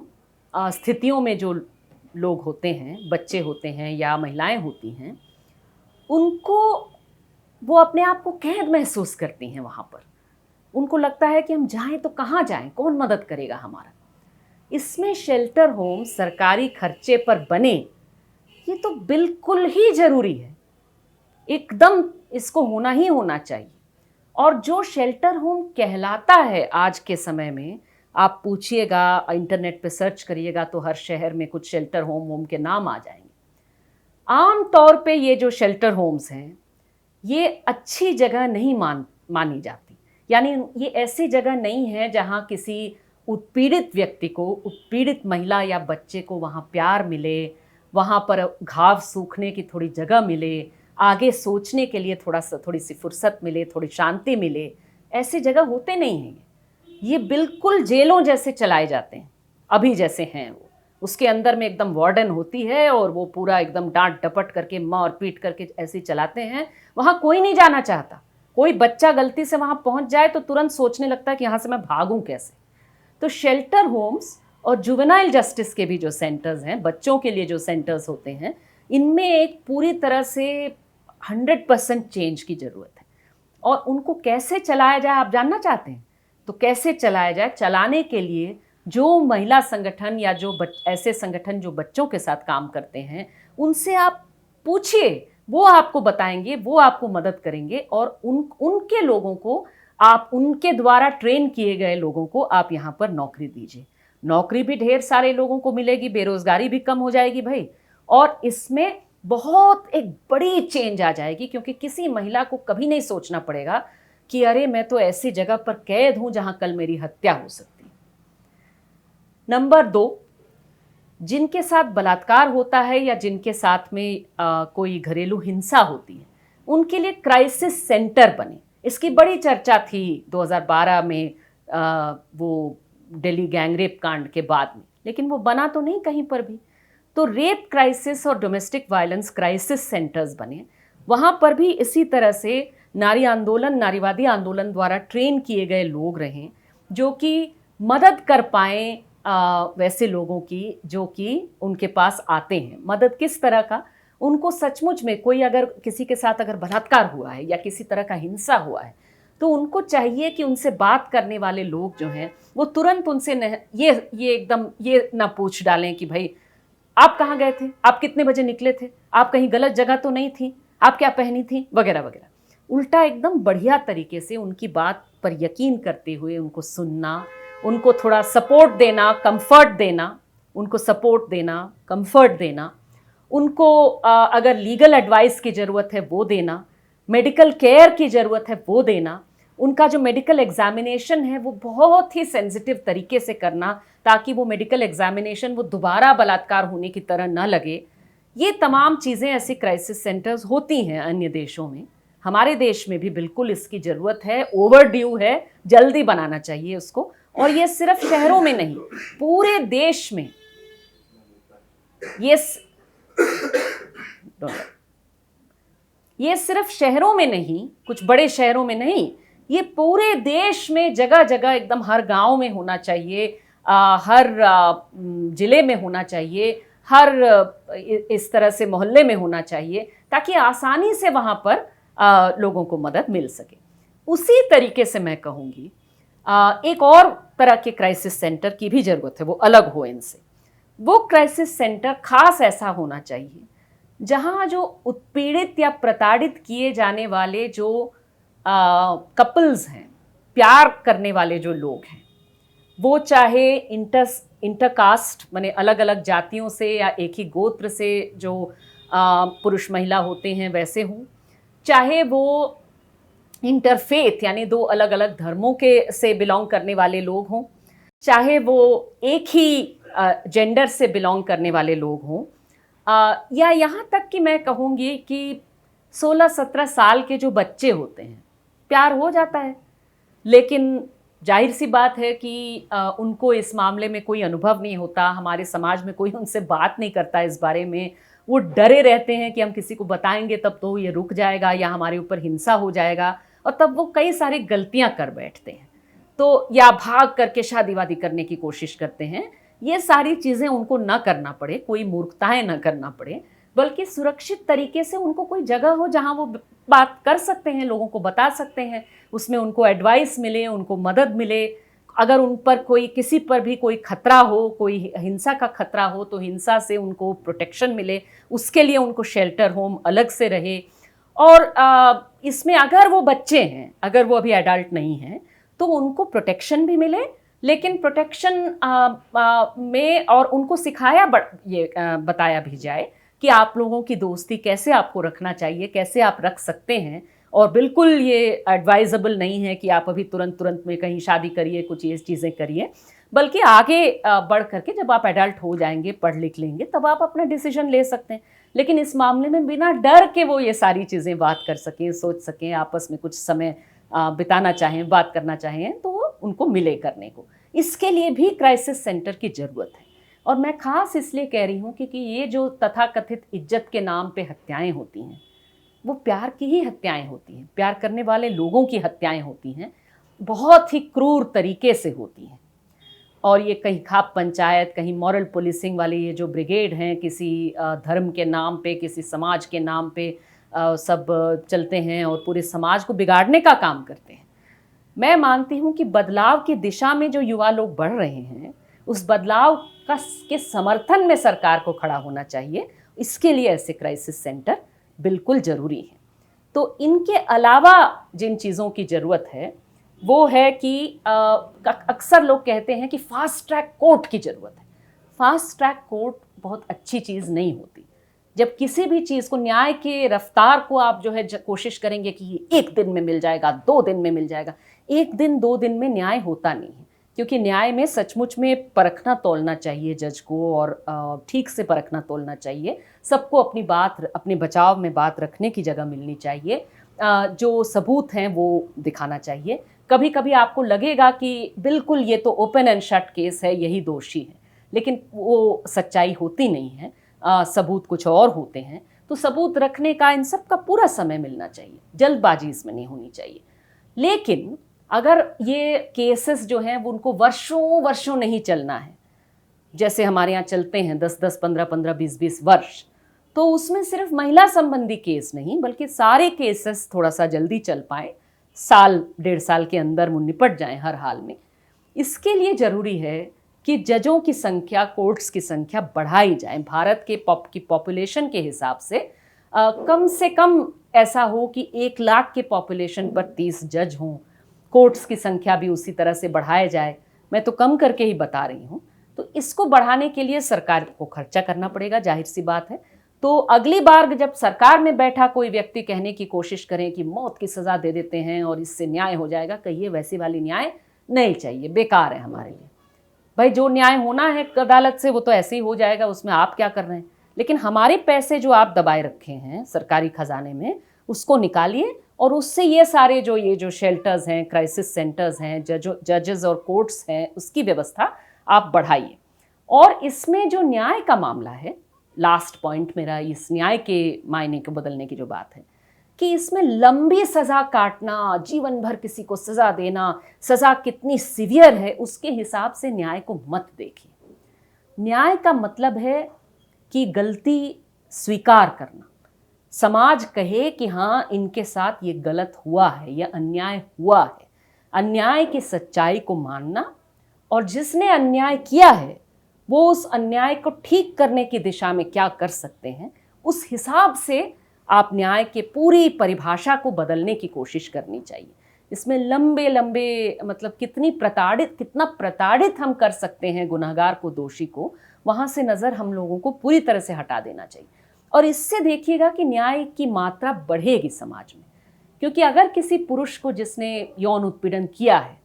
स्थितियों में जो लोग होते हैं, बच्चे होते हैं या महिलाएं होती हैं, उनको, वो अपने आप को कैद महसूस करती हैं वहाँ पर। उनको लगता है कि हम जाएं तो कहाँ जाएं, कौन मदद करेगा हमारा। इसमें शेल्टर होम सरकारी खर्चे पर बने, ये तो बिल्कुल ही ज़रूरी है, एकदम इसको होना ही होना चाहिए। और जो शेल्टर होम कहलाता है आज के समय में, आप पूछिएगा, इंटरनेट पे सर्च करिएगा तो हर शहर में कुछ शेल्टर होम के नाम आ जाएंगे। आम तौर पे ये जो शेल्टर होम्स हैं, ये अच्छी जगह नहीं मानी जाती। यानी ये ऐसी जगह नहीं है जहाँ किसी उत्पीड़ित व्यक्ति को, उत्पीड़ित महिला या बच्चे को वहाँ प्यार मिले, वहाँ पर घाव सूखने की थोड़ी जगह मिले, आगे सोचने के लिए थोड़ी सी फुर्सत मिले, थोड़ी शांति मिले। ऐसी जगह होते नहीं हैं। ये बिल्कुल जेलों जैसे चलाए जाते हैं, अभी जैसे हैं वो। उसके अंदर में एकदम वार्डन होती है और वो पूरा एकदम डांट डपट करके मार पीट करके ऐसे ही चलाते हैं। वहाँ कोई नहीं जाना चाहता। कोई बच्चा गलती से वहाँ पहुँच जाए तो तुरंत सोचने लगता है कि यहाँ से मैं भागूं कैसे। तो शेल्टर होम्स और जुवेनाइल जस्टिस के भी जो सेंटर्स हैं, बच्चों के लिए जो सेंटर्स होते हैं, इनमें एक पूरी तरह से 100% चेंज की ज़रूरत है। और उनको कैसे चलाया जाए आप जानना चाहते हैं? तो कैसे चलाया जाए? चलाने के लिए जो महिला संगठन या जो ऐसे संगठन जो बच्चों के साथ काम करते हैं, उनसे आप पूछिए, वो आपको बताएंगे, वो आपको मदद करेंगे। और उनके लोगों को आप, उनके द्वारा ट्रेन किए गए लोगों को आप यहाँ पर नौकरी दीजिए। नौकरी भी ढेर सारे लोगों को मिलेगी, बेरोजगारी भी कम हो जाएगी भाई। और इसमें बहुत एक बड़ी चेंज आ जाएगी, क्योंकि किसी महिला को कभी नहीं सोचना पड़ेगा कि अरे मैं तो ऐसी जगह पर कैद हूं जहां कल मेरी हत्या हो सकती है। नंबर 2, जिनके साथ बलात्कार होता है या जिनके साथ में कोई घरेलू हिंसा होती है, उनके लिए क्राइसिस सेंटर बने। इसकी बड़ी चर्चा थी 2012 में वो दिल्ली गैंगरेप कांड के बाद में, लेकिन वो बना तो नहीं कहीं पर भी। तो रेप क्राइसिस और डोमेस्टिक वायलेंस क्राइसिस सेंटर्स बने। वहाँ पर भी इसी तरह से नारी आंदोलन, नारीवादी आंदोलन द्वारा ट्रेन किए गए लोग रहें, जो कि मदद कर पाएँ वैसे लोगों की जो कि उनके पास आते हैं। मदद किस तरह का? उनको सचमुच में कोई अगर किसी के साथ अगर बलात्कार हुआ है या किसी तरह का हिंसा हुआ है, तो उनको चाहिए कि उनसे बात करने वाले लोग जो हैं वो तुरंत उनसे ये एकदम ये ना पूछ डालें कि भाई आप कहाँ गए थे, आप कितने बजे निकले थे, आप कहीं गलत जगह तो नहीं थी, आप क्या पहनी थी, वगैरह वगैरह। उल्टा एकदम बढ़िया तरीके से उनकी बात पर यकीन करते हुए उनको सुनना, उनको थोड़ा सपोर्ट देना, कंफर्ट देना, उनको सपोर्ट देना, कंफर्ट देना, उनको अगर लीगल एडवाइस की ज़रूरत है वो देना, मेडिकल केयर की ज़रूरत है वो देना, उनका जो मेडिकल एग्जामिनेशन है वो बहुत ही सेंसिटिव तरीके से करना, ताकि वो मेडिकल एग्जामिनेशन वो दोबारा बलात्कार होने की तरह न लगे। ये तमाम चीज़ें ऐसी क्राइसिस सेंटर्स होती हैं अन्य देशों में, हमारे देश में भी बिल्कुल इसकी ज़रूरत है, ओवरड्यू है, जल्दी बनाना चाहिए उसको। और ये सिर्फ शहरों में नहीं, पूरे देश में ये सिर्फ शहरों में नहीं, कुछ बड़े शहरों में नहीं, ये पूरे देश में जगह जगह एकदम हर गांव में होना चाहिए, हर जिले में होना चाहिए, हर इस तरह से मोहल्ले में होना चाहिए, ताकि आसानी से वहाँ पर लोगों को मदद मिल सके। उसी तरीके से मैं कहूँगी एक और तरह के क्राइसिस सेंटर की भी ज़रूरत है, वो अलग हो इनसे। वो क्राइसिस सेंटर खास ऐसा होना चाहिए जहाँ जो उत्पीड़ित या प्रताड़ित किए जाने वाले जो कपल्स हैं, प्यार करने वाले जो लोग हैं, वो चाहे इंटरकास्ट माने अलग अलग जातियों से या एक ही गोत्र से जो पुरुष महिला होते हैं वैसे हों, चाहे वो इंटरफेथ यानी दो अलग अलग धर्मों के से बिलोंग करने वाले लोग हों, चाहे वो एक ही जेंडर से बिलोंग करने वाले लोग हों, या यहाँ तक कि मैं कहूँगी कि 16-17 साल के जो बच्चे होते हैं, प्यार हो जाता है, लेकिन जाहिर सी बात है कि उनको इस मामले में कोई अनुभव नहीं होता, हमारे समाज में कोई उनसे बात नहीं करता इस बारे में, वो डरे रहते हैं कि हम किसी को बताएंगे तब तो ये रुक जाएगा या हमारे ऊपर हिंसा हो जाएगा, और तब वो कई सारी गलतियां कर बैठते हैं, तो या भाग करके शादी वादी करने की कोशिश करते हैं। ये सारी चीज़ें उनको ना करना पड़े, कोई मूर्खताएं ना करना पड़े, बल्कि सुरक्षित तरीके से उनको कोई जगह हो जहां वो बात कर सकते हैं, लोगों को बता सकते हैं, उसमें उनको एडवाइस मिले, उनको मदद मिले। अगर उन पर कोई, किसी पर भी कोई खतरा हो, कोई हिंसा का खतरा हो, तो हिंसा से उनको प्रोटेक्शन मिले, उसके लिए उनको शेल्टर होम अलग से रहे। और इसमें अगर वो बच्चे हैं, अगर वो अभी एडल्ट नहीं हैं, तो उनको प्रोटेक्शन भी मिले, लेकिन प्रोटेक्शन में और उनको बताया भी जाए कि आप लोगों की दोस्ती कैसे आपको रखना चाहिए, कैसे आप रख सकते हैं। और बिल्कुल ये एडवाइजेबल नहीं है कि आप अभी तुरंत में कहीं शादी करिए, कुछ ये चीज़ें करिए, बल्कि आगे बढ़ करके जब आप एडल्ट हो जाएंगे, पढ़ लिख लेंगे, तब आप अपना डिसीजन ले सकते हैं। लेकिन इस मामले में बिना डर के वो ये सारी चीज़ें बात कर सकें, सोच सकें, आपस में कुछ समय बिताना चाहें, बात करना चाहें तो उनको मिले करने को। इसके लिए भी क्राइसिस सेंटर की ज़रूरत है। और मैं ख़ास इसलिए कह रही हूँ क्योंकि ये जो तथाकथित इज्जत के नाम पे हत्याएं होती हैं, वो प्यार की ही हत्याएं होती हैं, प्यार करने वाले लोगों की हत्याएं होती हैं, बहुत ही क्रूर तरीके से होती हैं। और ये कहीं खाप पंचायत, कहीं मॉरल पुलिसिंग वाले ये जो ब्रिगेड हैं, किसी धर्म के नाम पे, किसी समाज के नाम पे सब चलते हैं और पूरे समाज को बिगाड़ने का काम करते हैं। मैं मानती हूँ कि बदलाव की दिशा में जो युवा लोग बढ़ रहे हैं, उस बदलाव के समर्थन में सरकार को खड़ा होना चाहिए। इसके लिए ऐसे क्राइसिस सेंटर बिल्कुल ज़रूरी है। तो इनके अलावा जिन चीज़ों की ज़रूरत है वो है कि अक्सर लोग कहते हैं कि फास्ट ट्रैक कोर्ट की ज़रूरत है। फास्ट ट्रैक कोर्ट बहुत अच्छी चीज़ नहीं होती। जब किसी भी चीज़ को, न्याय के रफ्तार को आप जो है कोशिश करेंगे कि 1 दिन में मिल जाएगा, 2 दिन में मिल जाएगा, 1 दिन 2 दिन में न्याय होता नहीं है। क्योंकि न्याय में सचमुच में परखना तोलना चाहिए जज को, और ठीक से परखना तोलना चाहिए। सबको अपनी बात, अपने बचाव में बात रखने की जगह मिलनी चाहिए। जो सबूत हैं वो दिखाना चाहिए। कभी कभी आपको लगेगा कि बिल्कुल ये तो ओपन एंड शट केस है, यही दोषी है, लेकिन वो सच्चाई होती नहीं है। सबूत कुछ और होते हैं। तो सबूत रखने का इन सब का पूरा समय मिलना चाहिए, जल्दबाजी इसमें नहीं होनी चाहिए। लेकिन अगर ये केसेस जो हैं वो उनको वर्षों वर्षों नहीं चलना है, जैसे हमारे यहाँ चलते हैं 10-10, 15-15, 20-20 वर्ष, तो उसमें सिर्फ महिला संबंधी केस नहीं बल्कि सारे केसेस थोड़ा सा जल्दी चल पाए, साल 1.5 साल के अंदर वो निपट जाएं हर हाल में। इसके लिए ज़रूरी है कि जजों की संख्या, कोर्ट्स की संख्या बढ़ाई जाए। भारत के की पॉपुलेशन के हिसाब से कम ऐसा हो कि 1 लाख के पॉपुलेशन पर 30 जज हों। कोर्ट्स की संख्या भी उसी तरह से बढ़ाया जाए। मैं तो कम करके ही बता रही हूँ। तो इसको बढ़ाने के लिए सरकार को खर्चा करना पड़ेगा, जाहिर सी बात है। तो अगली बार जब सरकार में बैठा कोई व्यक्ति कहने की कोशिश करें कि मौत की सज़ा दे देते हैं और इससे न्याय हो जाएगा, कहिए वैसी वाली न्याय नहीं चाहिए, बेकार है हमारे लिए। भाई जो न्याय होना है अदालत से वो तो ऐसे ही हो जाएगा, उसमें आप क्या कर रहे हैं। लेकिन हमारे पैसे जो आप दबाए रखे हैं सरकारी खजाने में, उसको निकालिए और उससे ये सारे जो शेल्टर्स हैं, क्राइसिस सेंटर्स हैं, जजेस और कोर्ट्स हैं, उसकी व्यवस्था आप बढ़ाइए। और इसमें जो न्याय का मामला है, लास्ट पॉइंट मेरा इस न्याय के मायने को बदलने की जो बात है कि इसमें लंबी सज़ा काटना, जीवन भर किसी को सज़ा देना, सज़ा कितनी सीवियर है उसके हिसाब से न्याय को मत देखिए। न्याय का मतलब है कि गलती स्वीकार करना, समाज कहे कि हाँ इनके साथ ये गलत हुआ है, ये अन्याय हुआ है, अन्याय की सच्चाई को मानना, और जिसने अन्याय किया है वो उस अन्याय को ठीक करने की दिशा में क्या कर सकते हैं, उस हिसाब से आप न्याय के पूरी परिभाषा को बदलने की कोशिश करनी चाहिए। इसमें लंबे लंबे मतलब कितना प्रताड़ित हम कर सकते हैं गुनहगार को, दोषी को, वहाँ से नज़र हम लोगों को पूरी तरह से हटा देना चाहिए। और इससे देखिएगा कि न्याय की मात्रा बढ़ेगी समाज में। क्योंकि अगर किसी पुरुष को जिसने यौन उत्पीड़न किया है,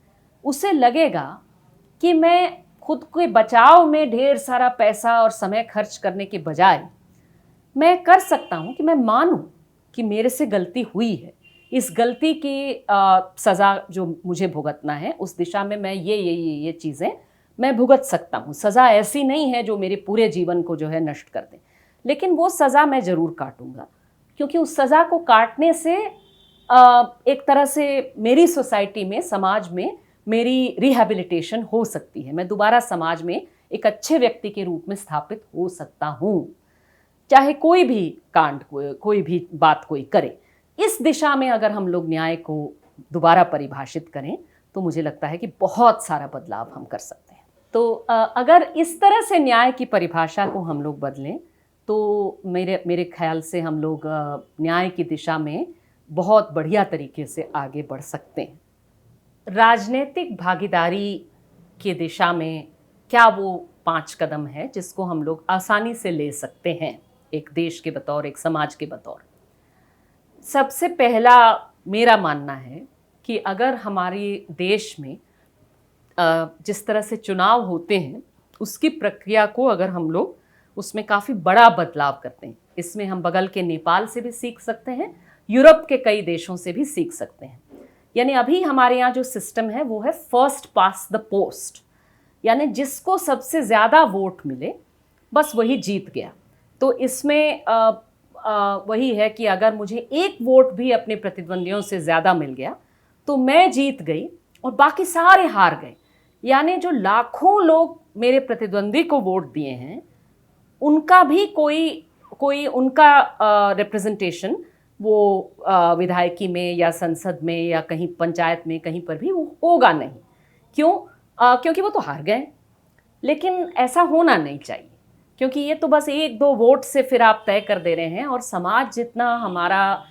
उसे लगेगा कि मैं खुद के बचाव में ढेर सारा पैसा और समय खर्च करने के बजाय मैं कर सकता हूँ कि मैं मानूं कि मेरे से गलती हुई है, इस गलती की सज़ा जो मुझे भुगतना है उस दिशा में मैं ये चीज़ें मैं भुगत सकता हूँ। सज़ा ऐसी नहीं है जो मेरे पूरे जीवन को जो है नष्ट कर दे, लेकिन वो सज़ा मैं ज़रूर काटूंगा, क्योंकि उस सज़ा को काटने से एक तरह से मेरी सोसाइटी में, समाज में मेरी रिहैबिलिटेशन हो सकती है। मैं दोबारा समाज में एक अच्छे व्यक्ति के रूप में स्थापित हो सकता हूँ, चाहे कोई भी कांड, कोई भी बात कोई करे। इस दिशा में अगर हम लोग न्याय को दोबारा परिभाषित करें तो मुझे लगता है कि बहुत सारा बदलाव हम कर सकते हैं। तो अगर इस तरह से न्याय की परिभाषा को हम लोग बदलें तो मेरे ख्याल से हम लोग न्याय की दिशा में बहुत बढ़िया तरीके से आगे बढ़ सकते हैं। राजनीतिक भागीदारी की दिशा में क्या वो 5 कदम है जिसको हम लोग आसानी से ले सकते हैं एक देश के बतौर, एक समाज के बतौर? सबसे पहला मेरा मानना है कि अगर हमारे देश में जिस तरह से चुनाव होते हैं उसकी प्रक्रिया को अगर हम लोग उसमें काफ़ी बड़ा बदलाव करते हैं, इसमें हम बगल के नेपाल से भी सीख सकते हैं, यूरोप के कई देशों से भी सीख सकते हैं यानी अभी हमारे यहाँ जो सिस्टम है वो है फर्स्ट पास द पोस्ट, यानी जिसको सबसे ज़्यादा वोट मिले बस वही जीत गया। तो इसमें वही है कि अगर मुझे एक वोट भी अपने प्रतिद्वंदियों से ज़्यादा मिल गया तो मैं जीत गई और बाकी सारे हार गए। यानी जो लाखों लोग मेरे प्रतिद्वंदी को वोट दिए हैं उनका भी कोई उनका रिप्रेजेंटेशन वो विधायकी में या संसद में या कहीं पंचायत में कहीं पर भी वो होगा नहीं। क्यों? क्योंकि वो तो हार गए। लेकिन ऐसा होना नहीं चाहिए, क्योंकि ये तो बस एक दो वोट से फिर आप तय कर दे रहे हैं। और समाज जितना हमारा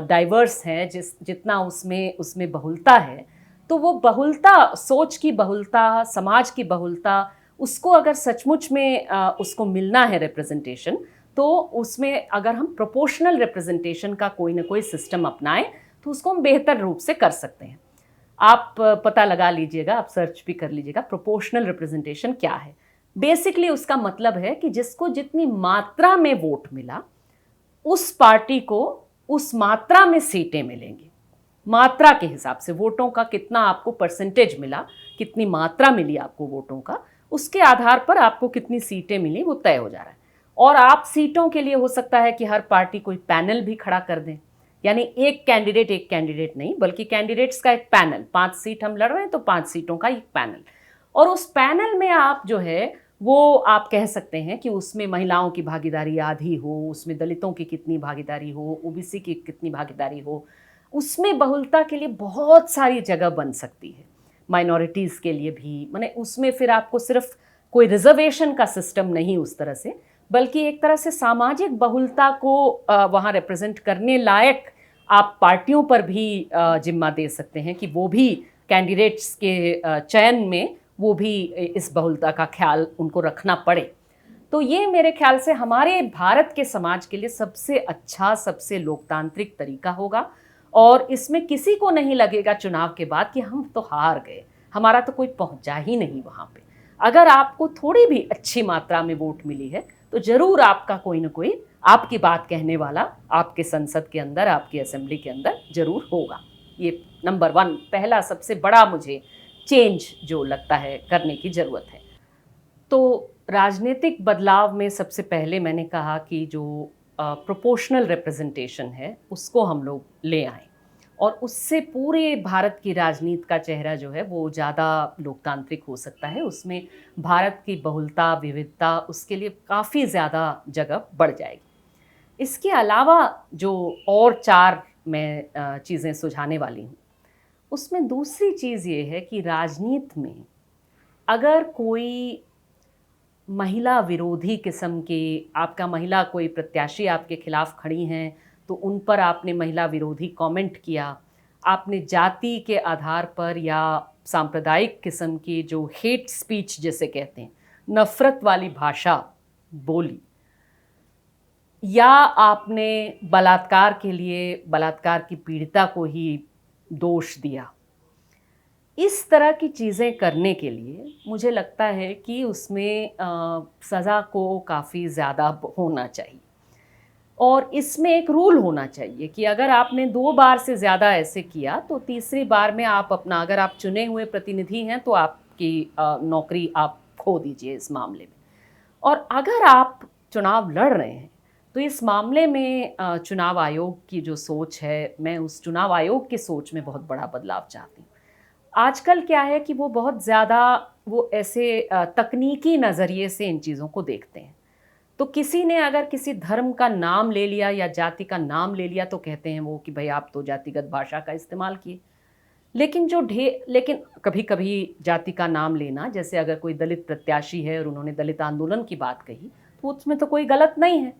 डाइवर्स है, जितना उसमें बहुलता है, तो वो बहुलता, सोच की बहुलता, समाज की बहुलता, उसको अगर सचमुच में उसको मिलना है रिप्रेजेंटेशन, तो उसमें अगर हम प्रोपोर्शनल रिप्रेजेंटेशन का कोई ना कोई सिस्टम अपनाएं तो उसको हम बेहतर रूप से कर सकते हैं। आप पता लगा लीजिएगा, आप सर्च भी कर लीजिएगा प्रोपोर्शनल रिप्रेजेंटेशन क्या है। बेसिकली उसका मतलब है कि जिसको जितनी मात्रा में वोट मिला उस पार्टी को उस मात्रा में सीटें मिलेंगी। मात्रा के हिसाब से, वोटों का कितना आपको परसेंटेज मिला, कितनी मात्रा मिली आपको वोटों का, उसके आधार पर आपको कितनी सीटें मिली वो तय हो जा रहा है। और आप सीटों के लिए हो सकता है कि हर पार्टी कोई पैनल भी खड़ा कर दें, यानी एक कैंडिडेट नहीं बल्कि कैंडिडेट्स का एक पैनल। 5 सीट हम लड़ रहे हैं तो 5 सीटों का एक पैनल, और उस पैनल में आप जो है वो आप कह सकते हैं कि उसमें महिलाओं की भागीदारी आधी हो, उसमें दलितों की कितनी भागीदारी हो, ओबीसी की कितनी भागीदारी हो, उसमें बहुलता के लिए बहुत सारी जगह बन सकती है, माइनॉरिटीज़ के लिए भी। माने उसमें फिर आपको सिर्फ कोई रिजर्वेशन का सिस्टम नहीं उस तरह से, बल्कि एक तरह से सामाजिक बहुलता को वहाँ रिप्रेजेंट करने लायक आप पार्टियों पर भी जिम्मा दे सकते हैं कि वो भी कैंडिडेट्स के चयन में वो भी इस बहुलता का ख्याल उनको रखना पड़े। तो ये मेरे ख्याल से हमारे भारत के समाज के लिए सबसे अच्छा, सबसे लोकतांत्रिक तरीका होगा। और इसमें किसी को नहीं लगेगा चुनाव के बाद कि हम तो हार गए, हमारा तो कोई पहुंचा ही नहीं वहाँ पे। अगर आपको थोड़ी भी अच्छी मात्रा में वोट मिली है तो ज़रूर आपका कोई ना कोई आपकी बात कहने वाला आपके संसद के अंदर, आपकी असेंबली के अंदर ज़रूर होगा। ये नंबर 1 पहला सबसे बड़ा मुझे चेंज जो लगता है करने की ज़रूरत है। तो राजनीतिक बदलाव में सबसे पहले मैंने कहा कि जो प्रोपोर्शनल रिप्रेजेंटेशन है उसको हम लोग ले आएँ, और उससे पूरे भारत की राजनीति का चेहरा जो है वो ज़्यादा लोकतांत्रिक हो सकता है। उसमें भारत की बहुलता, विविधता, उसके लिए काफ़ी ज़्यादा जगह बढ़ जाएगी। इसके अलावा जो और 4 मैं चीज़ें सुझाने वाली हूँ, उसमें दूसरी चीज़ ये है कि राजनीति में अगर कोई महिला विरोधी किस्म की, आपका महिला कोई प्रत्याशी आपके खिलाफ खड़ी हैं तो उन पर आपने महिला विरोधी कमेंट किया, आपने जाति के आधार पर या सांप्रदायिक किस्म की जो हेट स्पीच जिसे कहते हैं, नफ़रत वाली भाषा बोली, या आपने बलात्कार के लिए बलात्कार की पीड़िता को ही दोष दिया, इस तरह की चीज़ें करने के लिए मुझे लगता है कि उसमें सज़ा को काफ़ी ज़्यादा होना चाहिए। और इसमें एक रूल होना चाहिए कि अगर आपने 2 बार से ज़्यादा ऐसे किया तो तीसरी बार में आप अपना, अगर आप चुने हुए प्रतिनिधि हैं तो आपकी नौकरी आप खो दीजिए इस मामले में। और अगर आप चुनाव लड़ रहे हैं तो इस मामले में चुनाव आयोग की जो सोच है, मैं उस चुनाव आयोग की सोच में बहुत बड़ा बदलाव चाहती हूँ। आजकल क्या है कि वो बहुत ज़्यादा वो ऐसे तकनीकी नज़रिए से इन चीज़ों को देखते हैं। तो किसी ने अगर किसी धर्म का नाम ले लिया या जाति का नाम ले लिया तो कहते हैं वो कि भाई आप तो जातिगत भाषा का इस्तेमाल किए। लेकिन कभी कभी जाति का नाम लेना, जैसे अगर कोई दलित प्रत्याशी है और उन्होंने दलित आंदोलन की बात कही तो उसमें तो कोई गलत नहीं है।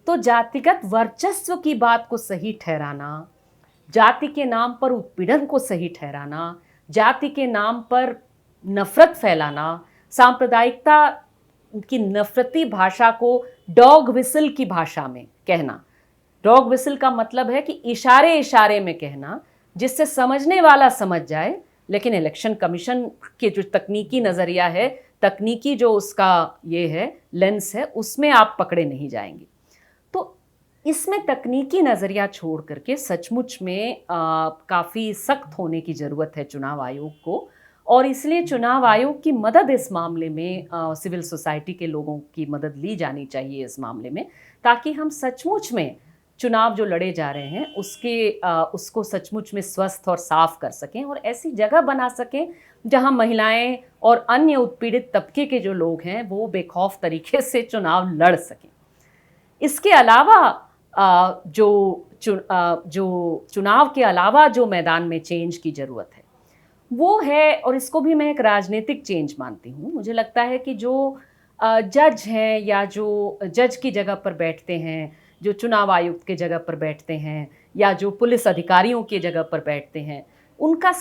तो जातिगत वर्चस्व की बात को सही ठहराना, जाति के नाम पर उत्पीड़न को सही ठहराना, जाति के नाम पर नफ़रत फैलाना, सांप्रदायिकता की नफ़रती भाषा को डॉग विसल की भाषा में कहना। डॉग विसल का मतलब है कि इशारे इशारे में कहना जिससे समझने वाला समझ जाए, लेकिन इलेक्शन कमीशन के जो तकनीकी नज़रिया है, तकनीकी जो उसका ये है लेंस है, उसमें आप पकड़े नहीं जाएंगे। तो इसमें तकनीकी नज़रिया छोड़ करके सचमुच में काफ़ी सख्त होने की ज़रूरत है चुनाव आयोग को। और इसलिए चुनाव आयोग की मदद इस मामले में सिविल सोसाइटी के लोगों की मदद ली जानी चाहिए इस मामले में, ताकि हम सचमुच में चुनाव जो लड़े जा रहे हैं उसको सचमुच में स्वस्थ और साफ कर सकें और ऐसी जगह बना सकें जहां महिलाएं और अन्य उत्पीड़ित तबके के जो लोग हैं वो बेखौफ तरीके से चुनाव लड़ सकें। इसके अलावा जो चुनाव के अलावा जो मैदान में चेंज की ज़रूरत है वो है, और इसको भी मैं एक राजनीतिक चेंज मानती हूँ। मुझे लगता है कि जो जज हैं या जो जज की जगह पर बैठते हैं, जो चुनाव आयुक्त के जगह पर बैठते हैं या जो पुलिस अधिकारियों की जगह पर बैठते हैं, उनका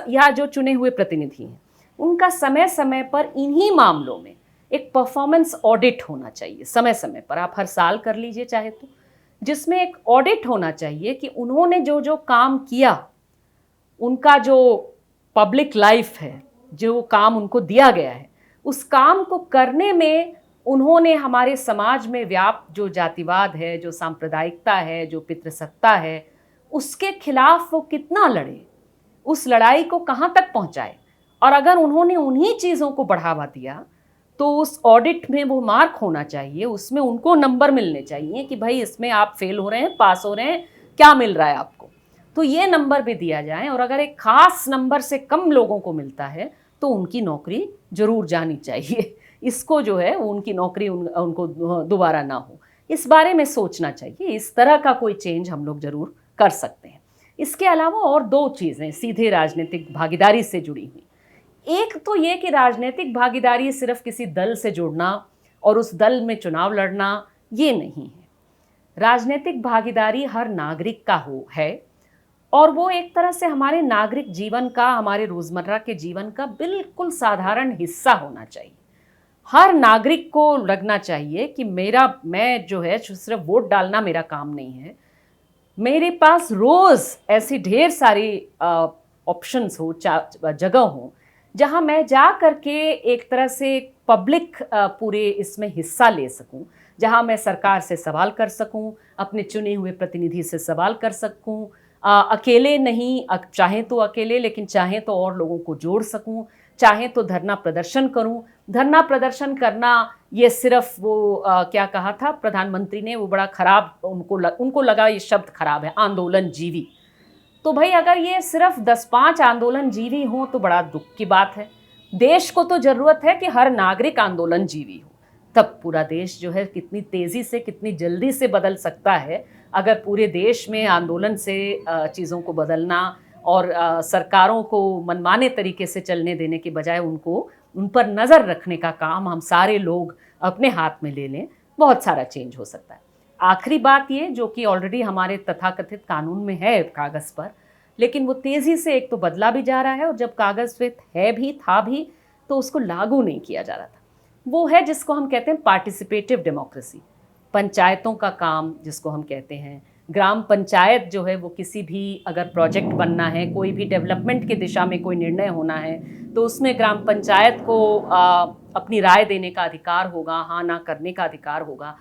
या जो चुने हुए प्रतिनिधि हैं, उनका समय समय पर इन्हीं मामलों में एक परफॉर्मेंस ऑडिट होना चाहिए। समय समय पर आप हर साल कर लीजिए चाहे तो, जिसमें एक ऑडिट होना चाहिए कि उन्होंने जो जो काम किया, उनका जो पब्लिक लाइफ है, जो काम उनको दिया गया है, उस काम को करने में उन्होंने हमारे समाज में व्याप्त जो जातिवाद है, जो सांप्रदायिकता है, जो पितृसत्ता है, उसके खिलाफ वो कितना लड़े, उस लड़ाई को कहाँ तक पहुँचाए। और अगर उन्होंने उन्हीं चीज़ों को बढ़ावा दिया तो उस ऑडिट में वो मार्क होना चाहिए, उसमें उनको नंबर मिलने चाहिए कि भाई इसमें आप फेल हो रहे हैं, पास हो रहे हैं, क्या मिल रहा है आपको, तो ये नंबर भी दिया जाए। और अगर एक खास नंबर से कम लोगों को मिलता है तो उनकी नौकरी जरूर जानी चाहिए। इसको जो है उनकी नौकरी उनको दोबारा ना हो, इस बारे में सोचना चाहिए। इस तरह का कोई चेंज हम लोग जरूर कर सकते हैं। इसके अलावा और दो चीज़ें सीधे राजनीतिक भागीदारी से जुड़ी हुई। एक तो ये कि राजनीतिक भागीदारी सिर्फ किसी दल से जुड़ना और उस दल में चुनाव लड़ना ये नहीं है। राजनीतिक भागीदारी हर नागरिक का है और वो एक तरह से हमारे नागरिक जीवन का, हमारे रोज़मर्रा के जीवन का बिल्कुल साधारण हिस्सा होना चाहिए। हर नागरिक को लगना चाहिए कि मैं जो है सिर्फ वोट डालना मेरा काम नहीं है, मेरे पास रोज़ ऐसी ढेर सारी ऑप्शंस हो, जगह हो जहां मैं जा करके एक तरह से पब्लिक पूरे इसमें हिस्सा ले सकूं, जहां मैं सरकार से सवाल कर सकूं, अपने चुने हुए प्रतिनिधि से सवाल कर सकूं, अकेले नहीं, चाहे तो अकेले, लेकिन चाहे तो और लोगों को जोड़ सकूं, चाहे तो धरना प्रदर्शन करूं। धरना प्रदर्शन करना ये सिर्फ वो क्या कहा था प्रधानमंत्री ने, वो बड़ा खराब, उनको लगा ये शब्द खराब है, आंदोलन जीवी। तो भाई अगर ये सिर्फ 10-5 आंदोलन जीवी हों तो बड़ा दुख की बात है। देश को तो जरूरत है कि हर नागरिक आंदोलन जीवी हो, तब पूरा देश जो है कितनी तेजी से, कितनी जल्दी से बदल सकता है। अगर पूरे देश में आंदोलन से चीज़ों को बदलना और सरकारों को मनमाने तरीके से चलने देने के बजाय उन पर नज़र रखने का काम हम सारे लोग अपने हाथ में ले लें, बहुत सारा चेंज हो सकता है। आखिरी बात ये, जो कि ऑलरेडी हमारे तथाकथित कानून में है कागज़ पर, लेकिन वो तेज़ी से एक तो बदला भी जा रहा है और जब कागज़ पे था भी तो उसको लागू नहीं किया जा रहा था, वो है जिसको हम कहते हैं पार्टिसिपेटिव डेमोक्रेसी। पंचायतों का काम जिसको हम कहते हैं, ग्राम पंचायत जो है वो किसी भी अगर प्रोजेक्ट बनना है, कोई भी डेवलपमेंट की दिशा में कोई निर्णय होना है तो उसमें ग्राम पंचायत को अपनी राय देने का अधिकार होगा, हाँ ना करने का अधिकार होगा।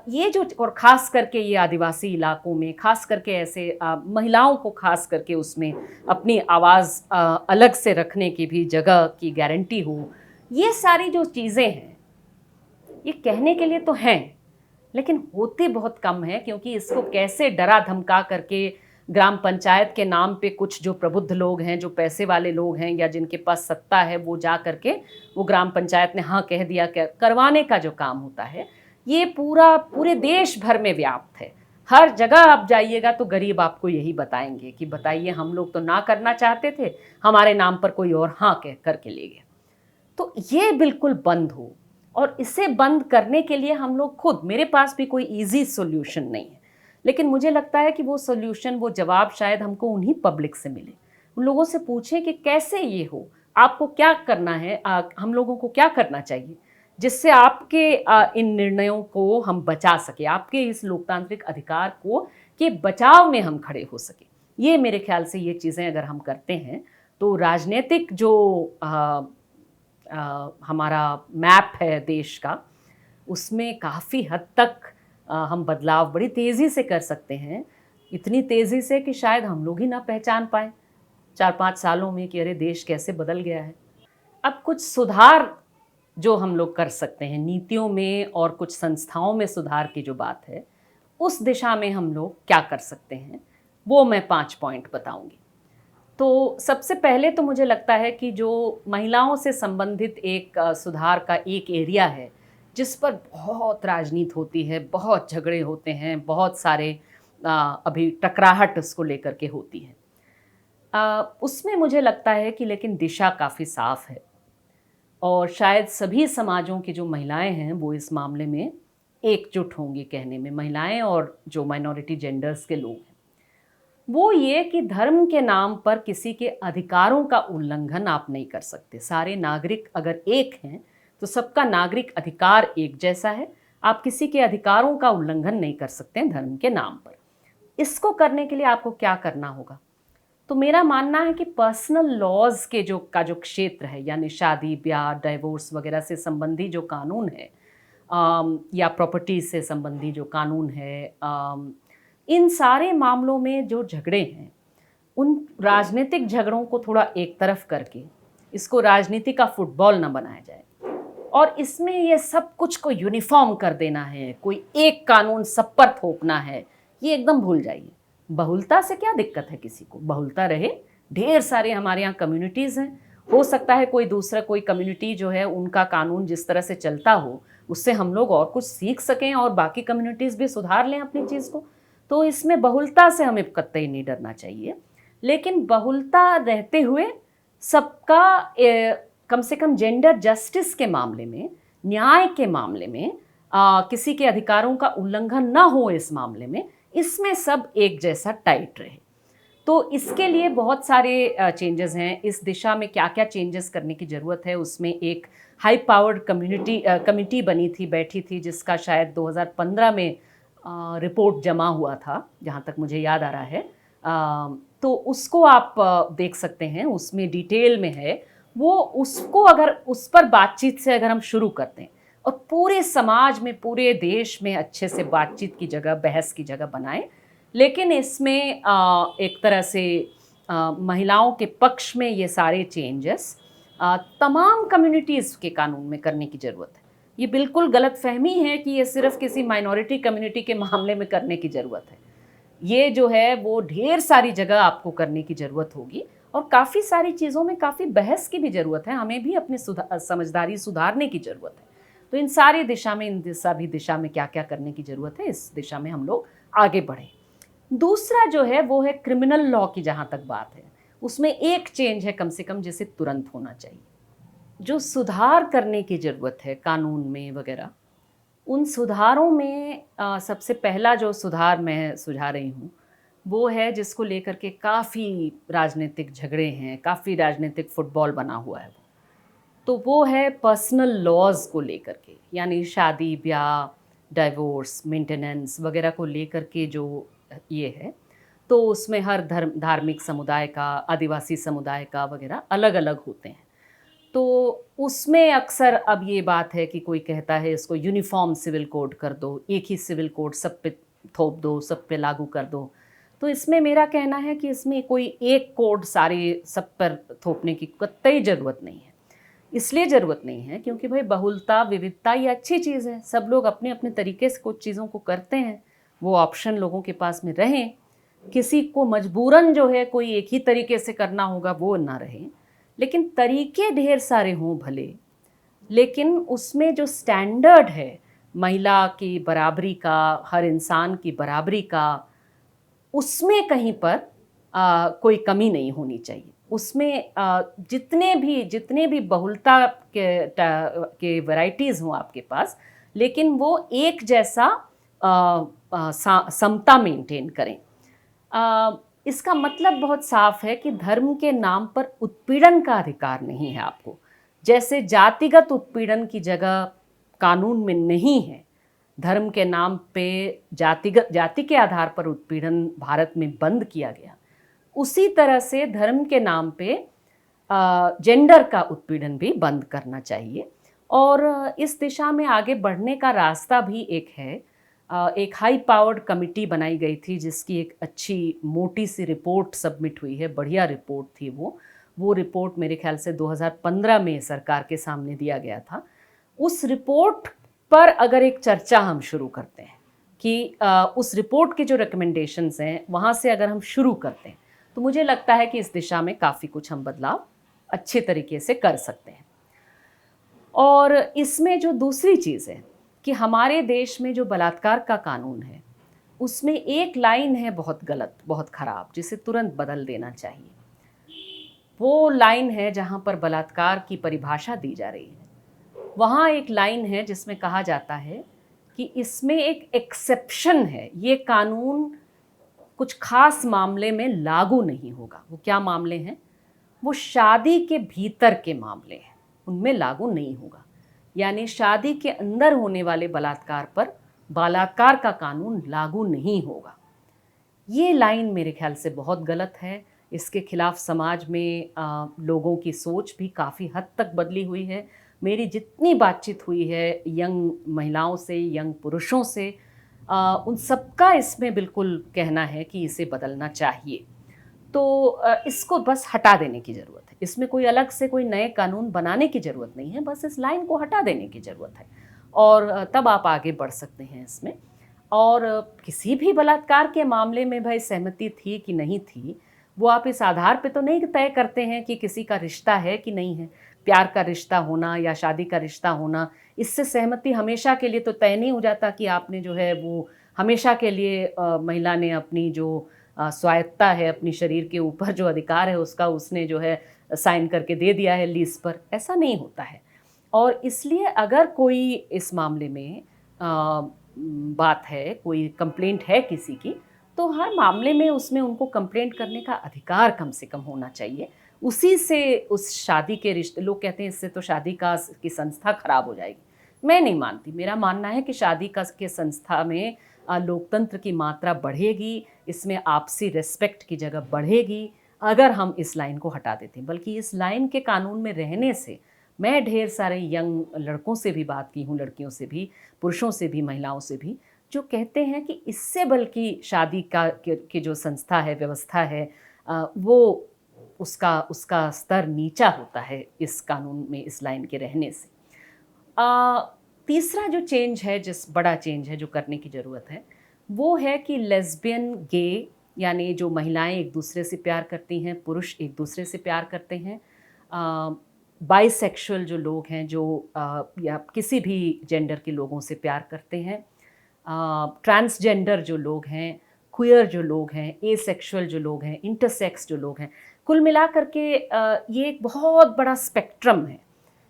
ये जो, और ख़ास करके ये आदिवासी इलाकों में, ख़ास करके ऐसे महिलाओं को ख़ास करके उसमें अपनी आवाज़ अलग से रखने की भी जगह की गारंटी हो, ये सारी जो चीज़ें हैं ये कहने के लिए तो हैं लेकिन होते बहुत कम है, क्योंकि इसको कैसे डरा धमका करके ग्राम पंचायत के नाम पे कुछ जो प्रबुद्ध लोग हैं, जो पैसे वाले लोग हैं या जिनके पास सत्ता है, वो जा करके वो ग्राम पंचायत ने हाँ कह दिया करवाने का जो काम होता है, ये पूरे देश भर में व्याप्त है। हर जगह आप जाइएगा तो गरीब आपको यही बताएंगे कि बताइए हम लोग तो ना करना चाहते थे, हमारे नाम पर कोई और हाँ कह करके ले गया। तो ये बिल्कुल बंद हो, और इसे बंद करने के लिए हम लोग खुद, मेरे पास भी कोई इजी सॉल्यूशन नहीं है, लेकिन मुझे लगता है कि वो सॉल्यूशन, वो जवाब शायद हमको उन्हीं पब्लिक से मिले। उन लोगों से पूछें कि कैसे ये हो, आपको क्या करना है, हम लोगों को क्या करना चाहिए जिससे आपके इन निर्णयों को हम बचा सके, आपके इस लोकतांत्रिक अधिकार को के बचाव में हम खड़े हो सके। ये मेरे ख्याल से ये चीज़ें अगर हम करते हैं तो राजनीतिक जो हमारा मैप है देश का, उसमें काफ़ी हद तक हम बदलाव बड़ी तेज़ी से कर सकते हैं, इतनी तेज़ी से कि शायद हम लोग ही ना पहचान पाएँ 4-5 सालों में कि अरे देश कैसे बदल गया है। अब कुछ सुधार जो हम लोग कर सकते हैं नीतियों में और कुछ संस्थाओं में सुधार की जो बात है, उस दिशा में हम लोग क्या कर सकते हैं, वो मैं 5 पॉइंट बताऊँगी। तो सबसे पहले तो मुझे लगता है कि जो महिलाओं से संबंधित एक सुधार का एक एरिया है, जिस पर बहुत राजनीति होती है, बहुत झगड़े होते हैं, बहुत सारे अभी टकराहट उसको लेकर के होती है। उसमें मुझे लगता है कि लेकिन दिशा काफ़ी साफ़ है और शायद सभी समाजों की जो महिलाएं हैं वो इस मामले में एकजुट होंगी कहने में, महिलाएं और जो माइनॉरिटी जेंडर्स के लोग हैं। वो ये कि धर्म के नाम पर किसी के अधिकारों का उल्लंघन आप नहीं कर सकते। सारे नागरिक अगर एक हैं तो सबका नागरिक अधिकार एक जैसा है। आप किसी के अधिकारों का उल्लंघन नहीं कर सकते हैं धर्म के नाम पर। इसको करने के लिए आपको क्या करना होगा? तो मेरा मानना है कि पर्सनल लॉज के जो क्षेत्र है, यानी शादी ब्याह डाइवोर्स वगैरह से संबंधी जो कानून है, या प्रॉपर्टी से संबंधी जो कानून है, इन सारे मामलों में जो झगड़े हैं, उन राजनीतिक झगड़ों को थोड़ा एक तरफ करके इसको राजनीति का फुटबॉल ना बनाया जाए और इसमें ये सब कुछ को यूनिफॉर्म कर देना है, कोई एक कानून सब पर थोपना है, ये एकदम भूल जाइए। बहुलता से क्या दिक्कत है किसी को? बहुलता रहे, ढेर सारे हमारे यहाँ कम्युनिटीज़ हैं, हो सकता है कोई दूसरा कोई कम्युनिटी जो है उनका कानून जिस तरह से चलता हो उससे हम लोग और कुछ सीख सकें और बाकी कम्युनिटीज़ भी सुधार लें अपनी चीज़ को। तो इसमें बहुलता से हमें कतई नहीं डरना चाहिए, लेकिन बहुलता रहते हुए सबका कम से कम जेंडर जस्टिस के मामले में, न्याय के मामले में, किसी के अधिकारों का उल्लंघन ना हो इस मामले में, इसमें सब एक जैसा टाइट रहे। तो इसके लिए बहुत सारे चेंजेस हैं। इस दिशा में क्या क्या चेंजेस करने की ज़रूरत है, उसमें एक हाई पावर्ड कमिटी बनी थी, बैठी थी, जिसका शायद 2015 में रिपोर्ट जमा हुआ था, जहाँ तक मुझे याद आ रहा है। तो उसको आप देख सकते हैं, उसमें डिटेल में है वो। उसको अगर उस पर बातचीत से अगर हम शुरू करते हैं और पूरे समाज में, पूरे देश में अच्छे से बातचीत की जगह, बहस की जगह बनाएं, लेकिन इसमें एक तरह से महिलाओं के पक्ष में ये सारे चेंजेस तमाम कम्युनिटीज़ के कानून में करने की ज़रूरत है। ये बिल्कुल गलत फहमी है कि ये सिर्फ किसी माइनॉरिटी कम्युनिटी के मामले में करने की ज़रूरत है। ये जो है वो ढेर सारी जगह आपको करने की ज़रूरत होगी और काफ़ी सारी चीज़ों में काफ़ी बहस की भी ज़रूरत है। हमें भी अपनी समझदारी सुधारने की ज़रूरत है। तो इन सारी दिशा में, इन सभी दिशा में क्या क्या करने की ज़रूरत है, इस दिशा में हम लोग आगे बढ़ें। दूसरा जो है वो है क्रिमिनल लॉ की। जहाँ तक बात है उसमें एक चेंज है कम से कम, जिसे तुरंत होना चाहिए। जो सुधार करने की ज़रूरत है कानून में वगैरह, उन सुधारों में सबसे पहला जो सुधार मैं सुझा रही हूँ वो है, जिसको लेकर के काफ़ी राजनीतिक झगड़े हैं, काफ़ी राजनीतिक फुटबॉल बना हुआ है, तो वो है पर्सनल लॉज को लेकर के, यानी शादी ब्याह डाइवोर्स मेंटेनेंस वगैरह को लेकर के जो ये है। तो उसमें हर धार्मिक समुदाय का, आदिवासी समुदाय का वगैरह अलग अलग होते हैं। तो उसमें अक्सर अब ये बात है कि कोई कहता है इसको यूनिफॉर्म सिविल कोड कर दो, एक ही सिविल कोड सब पे थोप दो, सब पे लागू कर दो। तो इसमें मेरा कहना है कि इसमें कोई एक कोड सारे सब पर थोपने की कतई ज़रूरत नहीं है। इसलिए ज़रूरत नहीं है क्योंकि भाई बहुलता, विविधता ये अच्छी चीज़ है। सब लोग अपने अपने तरीके से कुछ चीज़ों को करते हैं, वो ऑप्शन लोगों के पास में रहें। किसी को मजबूरन जो है कोई एक ही तरीके से करना होगा वो ना रहे, लेकिन तरीके ढेर सारे हों भले, लेकिन उसमें जो स्टैंडर्ड है महिला की बराबरी का, हर इंसान की बराबरी का, उसमें कहीं पर कोई कमी नहीं होनी चाहिए। उसमें जितने भी बहुलता के वैरायटीज़ हों आपके पास, लेकिन वो एक जैसा समता मेंटेन करें। इसका मतलब बहुत साफ है कि धर्म के नाम पर उत्पीड़न का अधिकार नहीं है आपको। जैसे जातिगत उत्पीड़न की जगह कानून में नहीं है, धर्म के नाम पे जाति के आधार पर उत्पीड़न भारत में बंद किया गया, उसी तरह से धर्म के नाम पे जेंडर का उत्पीड़न भी बंद करना चाहिए। और इस दिशा में आगे बढ़ने का रास्ता भी एक है, एक हाई पावर्ड कमिटी बनाई गई थी जिसकी एक अच्छी मोटी सी रिपोर्ट सबमिट हुई है, बढ़िया रिपोर्ट थी वो रिपोर्ट मेरे ख्याल से 2015 में सरकार के सामने दिया गया था। उस रिपोर्ट पर अगर एक चर्चा हम शुरू करते हैं कि उस रिपोर्ट के जो रिकमेंडेशंस हैं वहाँ से अगर हम शुरू करते हैं तो मुझे लगता है कि इस दिशा में काफ़ी कुछ हम बदलाव अच्छे तरीके से कर सकते हैं। और इसमें जो दूसरी चीज़ है कि हमारे देश में जो बलात्कार का कानून है उसमें एक लाइन है बहुत गलत, बहुत ख़राब, जिसे तुरंत बदल देना चाहिए। वो लाइन है जहाँ पर बलात्कार की परिभाषा दी जा रही है। वहाँ एक लाइन है जिसमें कहा जाता है कि इसमें एक एक्सेप्शन है, ये कानून कुछ खास मामले में लागू नहीं होगा। वो क्या मामले हैं? वो शादी के भीतर के मामले हैं, उनमें लागू नहीं होगा। यानी शादी के अंदर होने वाले बलात्कार पर बलात्कार का कानून लागू नहीं होगा। ये लाइन मेरे ख्याल से बहुत गलत है। इसके खिलाफ समाज में लोगों की सोच भी काफ़ी हद तक बदली हुई है। मेरी जितनी बातचीत हुई है यंग महिलाओं से, यंग पुरुषों से, उन सबका इसमें बिल्कुल कहना है कि इसे बदलना चाहिए। तो इसको बस हटा देने की ज़रूरत है। इसमें कोई अलग से कोई नए कानून बनाने की ज़रूरत नहीं है, बस इस लाइन को हटा देने की ज़रूरत है और तब आप आगे बढ़ सकते हैं इसमें। और किसी भी बलात्कार के मामले में भाई सहमति थी कि नहीं थी, वो आप इस आधार पे तो नहीं तय करते हैं कि किसी का रिश्ता है कि नहीं है। प्यार का रिश्ता होना या शादी का रिश्ता होना, इससे सहमति हमेशा के लिए तो तय नहीं हो जाता कि आपने जो है वो हमेशा के लिए महिला ने अपनी जो स्वायत्ता है, अपनी शरीर के ऊपर जो अधिकार है उसका उसने जो है साइन करके दे दिया है लीज पर। ऐसा नहीं होता है। और इसलिए अगर कोई इस मामले में बात है, कोई कंप्लेंट है किसी की, तो हर मामले में उसमें उनको कंप्लेंट करने का अधिकार कम से कम होना चाहिए। उसी से उस शादी के रिश्ते, लोग कहते हैं इससे तो शादी का की संस्था खराब हो जाएगी। मैं नहीं मानती। मेरा मानना है कि शादी का के संस्था में लोकतंत्र की मात्रा बढ़ेगी, इसमें आपसी रिस्पेक्ट की जगह बढ़ेगी अगर हम इस लाइन को हटा देते हैं। बल्कि इस लाइन के कानून में रहने से मैं ढेर सारे यंग लड़कों से भी बात की हूँ, लड़कियों से भी, पुरुषों से भी, महिलाओं से भी, जो कहते हैं कि इससे बल्कि शादी का की जो संस्था है, व्यवस्था है, वो उसका स्तर नीचा होता है इस कानून में, इस लाइन के रहने से। तीसरा जो चेंज है, जिस बड़ा चेंज है जो करने की ज़रूरत है, वो है कि लेस्बियन, गे, यानी जो महिलाएं एक दूसरे से प्यार करती हैं, पुरुष एक दूसरे से प्यार करते हैं, बाइसेक्सुअल जो लोग हैं, जो या किसी भी जेंडर के लोगों से प्यार करते हैं, ट्रांसजेंडर जो लोग हैं, क्वियर जो लोग हैं, एसेक्सुअल जो लोग हैं, इंटरसेक्स जो लोग हैं, कुल मिलाकर के ये एक बहुत बड़ा स्पेक्ट्रम है।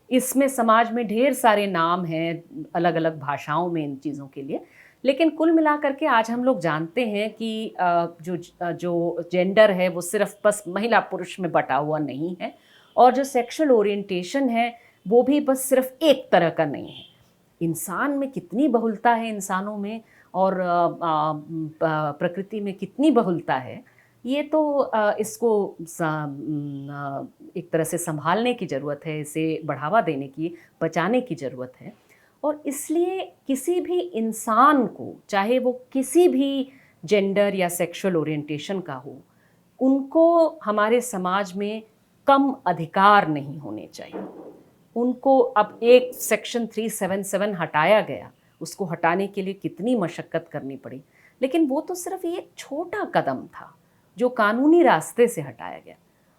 इसमें समाज में ढेर सारे नाम हैं अलग अलग भाषाओं में इन चीज़ों के लिए, लेकिन कुल मिलाकर के आज हम लोग जानते हैं कि जो जेंडर है वो सिर्फ बस महिला पुरुष में बटा हुआ नहीं है, और जो सेक्सुअल ओरिएंटेशन है वो भी बस सिर्फ एक तरह का नहीं है। इंसान में कितनी बहुलता है, इंसानों में और प्रकृति में कितनी बहुलता है, ये तो इसको एक तरह से संभालने की ज़रूरत है, इसे बढ़ावा देने की, बचाने की ज़रूरत है। और इसलिए किसी भी इंसान को, चाहे वो किसी भी जेंडर या सेक्सुअल ओरिएंटेशन का हो, उनको हमारे समाज में कम अधिकार नहीं होने चाहिए। उनको अब एक सेक्शन 377 हटाया गया, उसको हटाने के लिए कितनी मशक्क़त करनी पड़ी, लेकिन वो तो सिर्फ एक छोटा कदम था जो कानूनी रास्ते से हटाया गया।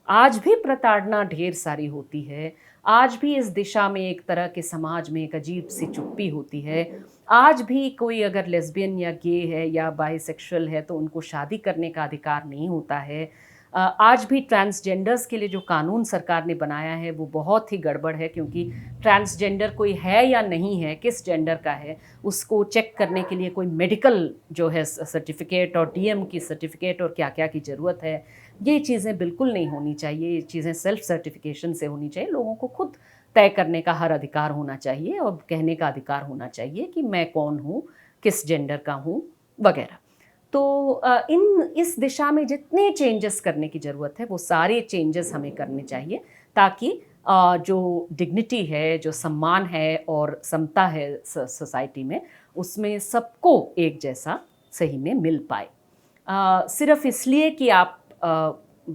आज भी प्रताड़ना ढेर सारी होती है, आज भी इस दिशा में एक तरह के समाज में एक अजीब सी चुप्पी होती है। आज भी कोई अगर लेस्बियन या गे है या बाइसेक्सुअल है तो उनको शादी करने का अधिकार नहीं होता है। आज भी ट्रांसजेंडर्स के लिए जो कानून सरकार ने बनाया है वो बहुत ही गड़बड़ है, क्योंकि ट्रांसजेंडर कोई है या नहीं है, किस जेंडर का है, उसको चेक करने के लिए कोई मेडिकल जो है सर्टिफिकेट और डीएम की सर्टिफिकेट और क्या क्या की ज़रूरत है। ये चीज़ें बिल्कुल नहीं होनी चाहिए। ये चीज़ें सेल्फ सर्टिफिकेशन से होनी चाहिए। लोगों को खुद तय करने का हर अधिकार होना चाहिए और कहने का अधिकार होना चाहिए कि मैं कौन हूँ, किस जेंडर का हूँ, वगैरह। तो इस दिशा में जितने चेंजेस करने की ज़रूरत है वो सारे चेंजेस हमें करने चाहिए, ताकि जो डिग्निटी है, जो सम्मान है और समता है सोसाइटी में, उसमें सबको एक जैसा सही में मिल पाए। सिर्फ इसलिए कि आप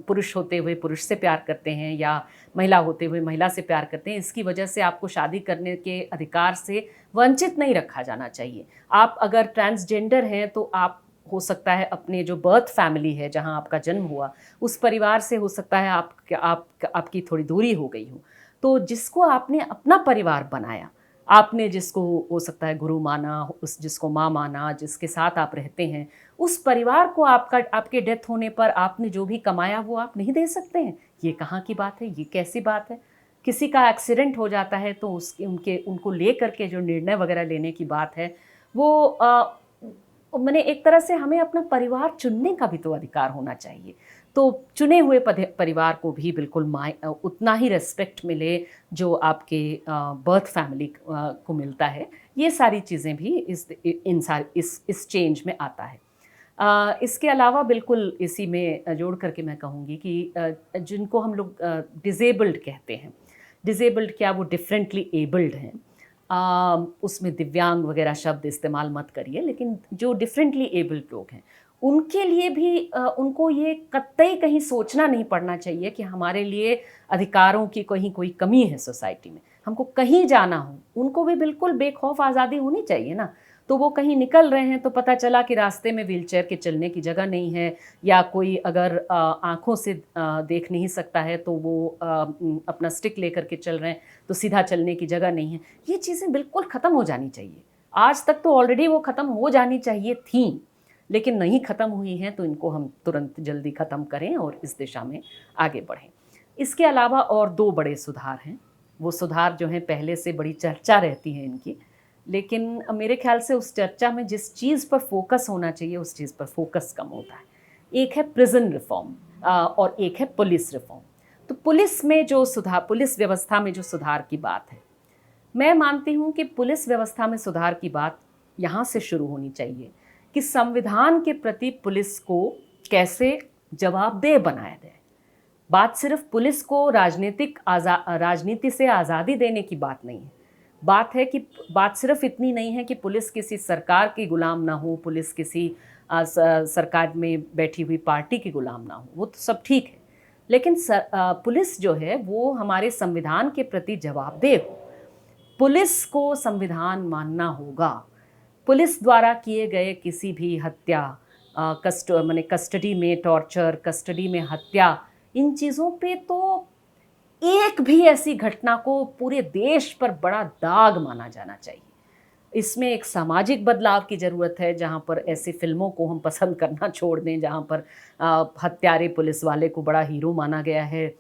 पुरुष होते हुए पुरुष से प्यार करते हैं या महिला होते हुए महिला से प्यार करते हैं, इसकी वजह से आपको शादी करने के अधिकार से वंचित नहीं रखा जाना चाहिए। आप अगर ट्रांसजेंडर हैं तो आप हो सकता है अपने जो बर्थ फैमिली है, जहां आपका जन्म हुआ, उस परिवार से हो सकता है आपकी थोड़ी दूरी हो गई हो। तो जिसको आपने अपना परिवार बनाया, आपने जिसको हो सकता है गुरु माना, उस जिसको माँ माना, जिसके साथ आप रहते हैं, उस परिवार को आपके डेथ होने पर आपने जो भी कमाया वो आप नहीं दे सकते हैं। ये कहाँ की बात है, ये कैसी बात है? किसी का एक्सीडेंट हो जाता है तो उनको ले करके जो निर्णय वगैरह लेने की बात है, वो मैंने एक तरह से हमें अपना परिवार चुनने का भी तो अधिकार होना चाहिए। तो चुने हुए परिवार को भी बिल्कुल उतना ही रिस्पेक्ट मिले जो आपके बर्थ फैमिली को मिलता है। ये सारी चीज़ें भी इस चेंज में आता है। इसके अलावा बिल्कुल इसी में जोड़ करके मैं कहूँगी कि जिनको हम लोग डिसेबल्ड कहते हैं, डिसेबल्ड क्या, वो डिफरेंटली एबल्ड हैं। उसमें दिव्यांग वगैरह शब्द इस्तेमाल मत करिए, लेकिन जो डिफरेंटली एबल्ड लोग हैं उनके लिए भी उनको ये कतई कहीं सोचना नहीं पड़ना चाहिए कि हमारे लिए अधिकारों की कहीं कोई कमी है सोसाइटी में। हमको कहीं जाना हो, उनको भी बिल्कुल बेखौफ आज़ादी होनी चाहिए ना। तो वो कहीं निकल रहे हैं तो पता चला कि रास्ते में व्हीलचेयर के चलने की जगह नहीं है, या कोई अगर आँखों से देख नहीं सकता है तो वो अपना स्टिक लेकर के चल रहे हैं तो सीधा चलने की जगह नहीं है। ये चीज़ें बिल्कुल ख़त्म हो जानी चाहिए। आज तक तो ऑलरेडी वो ख़त्म हो जानी चाहिए थी, लेकिन नहीं ख़त्म हुई हैं, तो इनको हम तुरंत जल्दी ख़त्म करें और इस दिशा में आगे बढ़ें। इसके अलावा और 2 बड़े सुधार हैं। वो सुधार जो हैं पहले से बड़ी चर्चा रहती है इनकी, लेकिन मेरे ख्याल से उस चर्चा में जिस चीज़ पर फोकस होना चाहिए उस चीज़ पर फोकस कम होता है। एक है प्रिजन रिफॉर्म और एक है पुलिस रिफॉर्म। तो पुलिस व्यवस्था में जो सुधार की बात है, मैं मानती हूँ कि पुलिस व्यवस्था में सुधार की बात यहाँ से शुरू होनी चाहिए कि संविधान के प्रति पुलिस को कैसे जवाबदेह बनाया जाए। बात सिर्फ पुलिस को राजनीति से आज़ादी देने की बात नहीं है। बात सिर्फ इतनी नहीं है कि पुलिस किसी सरकार की गुलाम ना हो, पुलिस किसी सरकार में बैठी हुई पार्टी की गुलाम ना हो, वो तो सब ठीक है, लेकिन पुलिस जो है वो हमारे संविधान के प्रति जवाबदेह हो। पुलिस को संविधान मानना होगा। पुलिस द्वारा किए गए किसी भी हत्या, कस्टडी में टॉर्चर, कस्टडी में हत्या, इन चीज़ों पे तो एक भी ऐसी घटना को पूरे देश पर बड़ा दाग माना जाना चाहिए। इसमें एक सामाजिक बदलाव की ज़रूरत है, जहाँ पर ऐसी फिल्मों को हम पसंद करना छोड़ दें जहाँ पर हत्यारे पुलिस वाले को बड़ा हीरो माना गया है।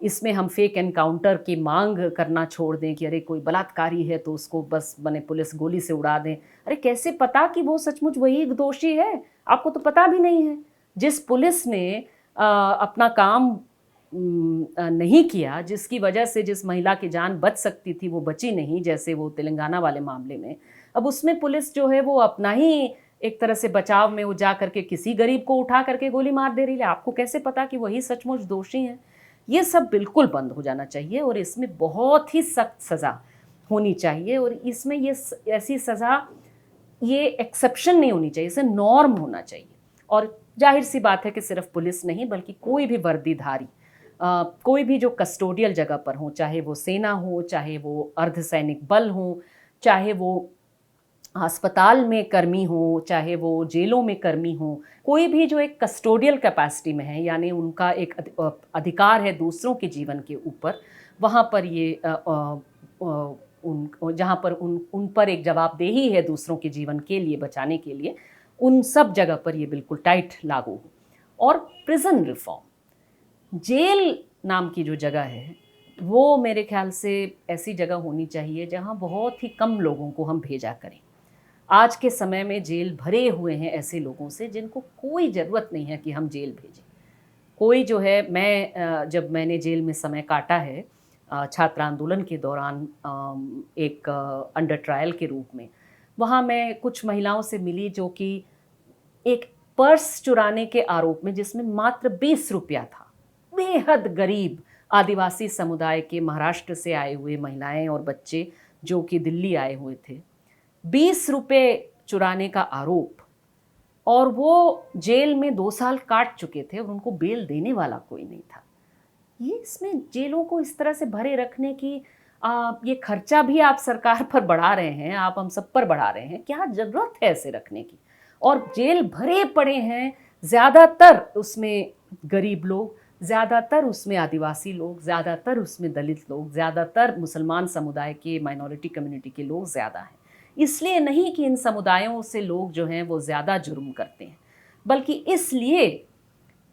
इसमें हम फेक एनकाउंटर की मांग करना छोड़ दें कि अरे कोई बलात्कारी है तो उसको बस पुलिस गोली से उड़ा दें। अरे कैसे पता कि वो सचमुच वही दोषी है? आपको तो पता भी नहीं है। जिस पुलिस ने अपना काम नहीं किया, जिसकी वजह से जिस महिला की जान बच सकती थी वो बची नहीं, जैसे वो तेलंगाना वाले मामले में, अब उसमें पुलिस जो है वो अपना ही एक तरह से बचाव में वो जा करके किसी गरीब को उठा करके गोली मार दे रही है। आपको कैसे पता कि वही सचमुच दोषी हैं? ये सब बिल्कुल बंद हो जाना चाहिए और इसमें बहुत ही सख्त सज़ा होनी चाहिए। और इसमें ये ऐसी सज़ा, ये एक्सेप्शन नहीं होनी चाहिए, इसे नॉर्म होना चाहिए। और जाहिर सी बात है कि सिर्फ पुलिस नहीं बल्कि कोई भी वर्दीधारी, कोई भी जो कस्टोडियल जगह पर हो, चाहे वो सेना हो, चाहे वो अर्धसैनिक बल हो, चाहे वो अस्पताल में कर्मी हो, चाहे वो जेलों में कर्मी हो, कोई भी जो एक कस्टोडियल कैपेसिटी में है, यानी उनका एक अधिकार है दूसरों के जीवन के ऊपर, वहाँ पर ये जहाँ पर उन पर एक जवाबदेही है दूसरों के जीवन के लिए बचाने के लिए, उन सब जगह पर ये बिल्कुल टाइट लागू हो। और प्रिजन रिफॉर्म, जेल नाम की जो जगह है वो मेरे ख्याल से ऐसी जगह होनी चाहिए जहाँ बहुत ही कम लोगों को हम भेजा करें। आज के समय में जेल भरे हुए हैं ऐसे लोगों से जिनको कोई ज़रूरत नहीं है कि हम जेल भेजें। कोई जो है, जब मैंने जेल में समय काटा है छात्र आंदोलन के दौरान, एक अंडर ट्रायल के रूप में, वहाँ मैं कुछ महिलाओं से मिली जो कि एक पर्स चुराने के आरोप में, जिसमें मात्र 20 रुपया था, बेहद गरीब आदिवासी समुदाय के महाराष्ट्र से आए हुए महिलाएं और बच्चे जो कि दिल्ली आए हुए थे, 20 रुपये चुराने का आरोप, और वो जेल में 2 साल काट चुके थे और उनको बेल देने वाला कोई नहीं था। ये इसमें जेलों को इस तरह से भरे रखने की ये खर्चा भी आप सरकार पर बढ़ा रहे हैं, आप हम सब पर बढ़ा रहे हैं, क्या ज़रूरत है ऐसे रखने की? और जेल भरे पड़े हैं, ज़्यादातर उसमें गरीब लोग, ज़्यादातर उसमें आदिवासी लोग, ज़्यादातर उसमें दलित लोग, ज़्यादातर मुसलमान समुदाय के, माइनॉरिटी कम्युनिटी के लोग ज़्यादा हैं। इसलिए नहीं कि इन समुदायों से लोग जो हैं वो ज़्यादा जुर्म करते हैं, बल्कि इसलिए